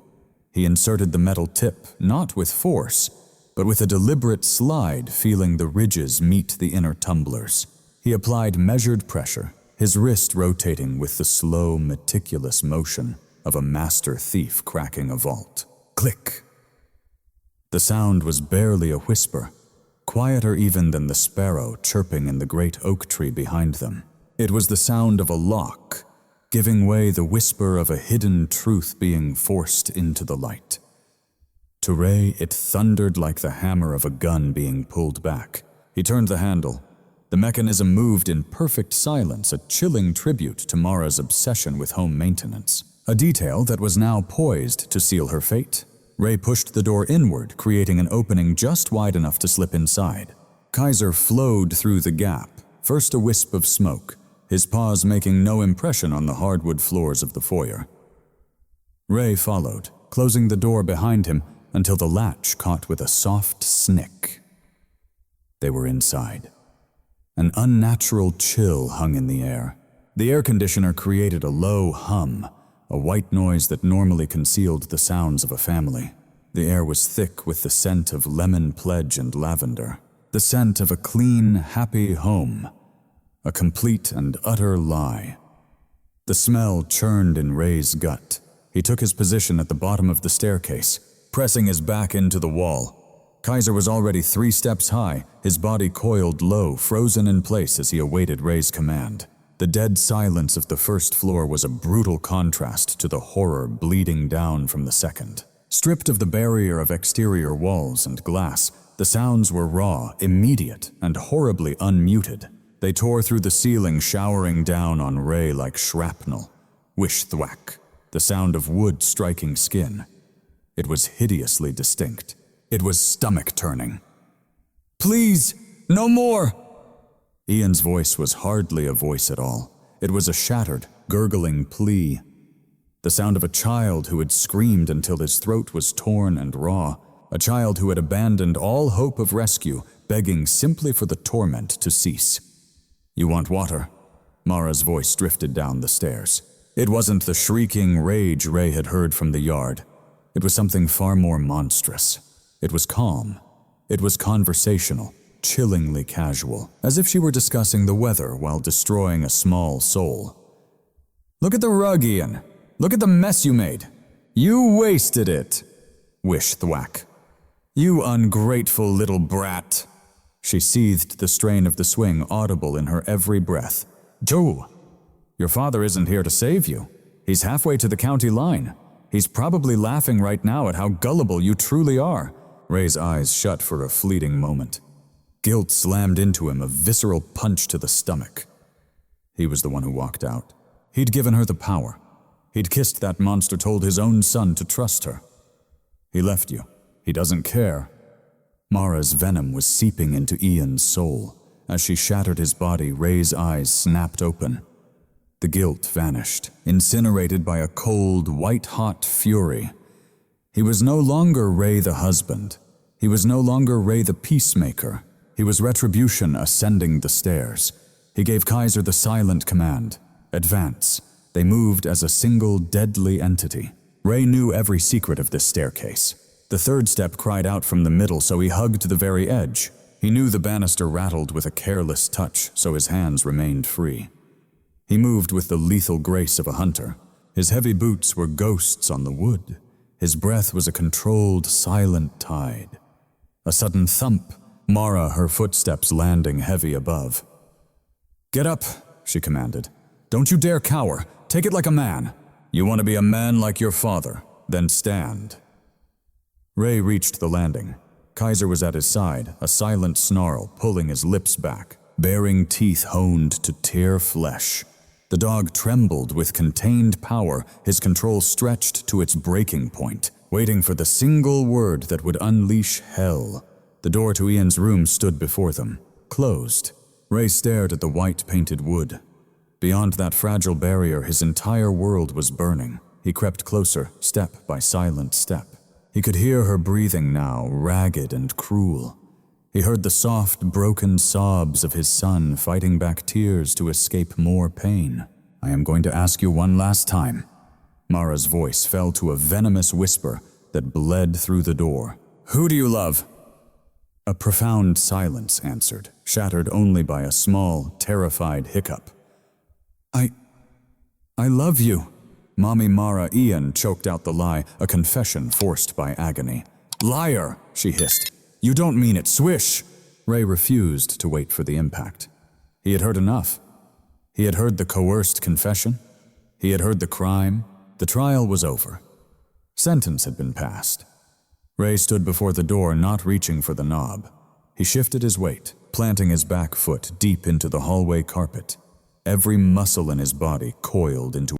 He inserted the metal tip, not with force, but with a deliberate slide, feeling the ridges meet the inner tumblers. He applied measured pressure, his wrist rotating with the slow, meticulous motion of a master thief cracking a vault. Click! The sound was barely a whisper, quieter even than the sparrow chirping in the great oak tree behind them. It was the sound of a lock, giving way, the whisper of a hidden truth being forced into the light. To Ray, it thundered like the hammer of a gun being pulled back. He turned the handle. The mechanism moved in perfect silence, a chilling tribute to Mara's obsession with home maintenance, a detail that was now poised to seal her fate. Ray pushed the door inward, creating an opening just wide enough to slip inside. Kaiser flowed through the gap, first a wisp of smoke, his paws making no impression on the hardwood floors of the foyer. Ray followed, closing the door behind him until the latch caught with a soft snick. They were inside. An unnatural chill hung in the air. The air conditioner created a low hum, a white noise that normally concealed the sounds of a family. The air was thick with the scent of lemon pledge and lavender, the scent of a clean, happy home, a complete and utter lie. The smell churned in Ray's gut. He took his position at the bottom of the staircase, pressing his back into the wall. Kaiser was already 3 steps high, his body coiled low, frozen in place as he awaited Ray's command. The dead silence of the first floor was a brutal contrast to the horror bleeding down from the second. Stripped of the barrier of exterior walls and glass, the sounds were raw, immediate, and horribly unmuted. They tore through the ceiling, showering down on Ray like shrapnel. Whish-thwack, the sound of wood striking skin. It was hideously distinct. It was stomach-turning. "Please, no more!" Ian's voice was hardly a voice at all. It was a shattered, gurgling plea. The sound of a child who had screamed until his throat was torn and raw. A child who had abandoned all hope of rescue, begging simply for the torment to cease. "You want water?" Mara's voice drifted down the stairs. It wasn't the shrieking rage Ray had heard from the yard. It was something far more monstrous. It was calm. It was conversational, chillingly casual, as if she were discussing the weather while destroying a small soul. "Look at the rug, Ian. Look at the mess you made. You wasted it." Whish-thwack. "You ungrateful little brat." She seethed, the strain of the swing audible in her every breath. "Joe, your father isn't here to save you. He's halfway to the county line. He's probably laughing right now at how gullible you truly are." Ray's eyes shut for a fleeting moment. Guilt slammed into him, a visceral punch to the stomach. He was the one who walked out. He'd given her the power. He'd kissed that monster, told his own son to trust her. "He left you. He doesn't care." Mara's venom was seeping into Ian's soul. As she shattered his body, Ray's eyes snapped open. The guilt vanished, incinerated by a cold, white-hot fury. He was no longer Ray the husband. He was no longer Ray the peacemaker. He was retribution ascending the stairs. He gave Kaiser the silent command. Advance. They moved as a single deadly entity. Ray knew every secret of this staircase. The third step cried out from the middle, so he hugged the very edge. He knew the banister rattled with a careless touch, so his hands remained free. He moved with the lethal grace of a hunter. His heavy boots were ghosts on the wood. His breath was a controlled, silent tide. A sudden thump, Mara, her footsteps landing heavy above. "Get up," she commanded. "Don't you dare cower. Take it like a man. You want to be a man like your father, then stand." Ray reached the landing. Kaiser was at his side, a silent snarl pulling his lips back, baring teeth honed to tear flesh. The dog trembled with contained power, his control stretched to its breaking point, waiting for the single word that would unleash hell. The door to Ian's room stood before them, closed. Ray stared at the white-painted wood. Beyond that fragile barrier, his entire world was burning. He crept closer, step by silent step. He could hear her breathing now, ragged and cruel. He heard the soft, broken sobs of his son fighting back tears to escape more pain. "I am going to ask you one last time." Mara's voice fell to a venomous whisper that bled through the door. "Who do you love?" A profound silence answered. shattered only by a small, terrified hiccup. I love you. Mommy Mara Ian choked out the lie, a confession forced by agony. Liar, she hissed. You don't mean it, swish! Ray refused to wait for the impact. He had heard enough. He had heard the coerced confession. He had heard the crime. The trial was over. Sentence had been passed. Ray stood before the door, not reaching for the knob. He shifted his weight, planting his back foot deep into the hallway carpet. Every muscle in his body coiled into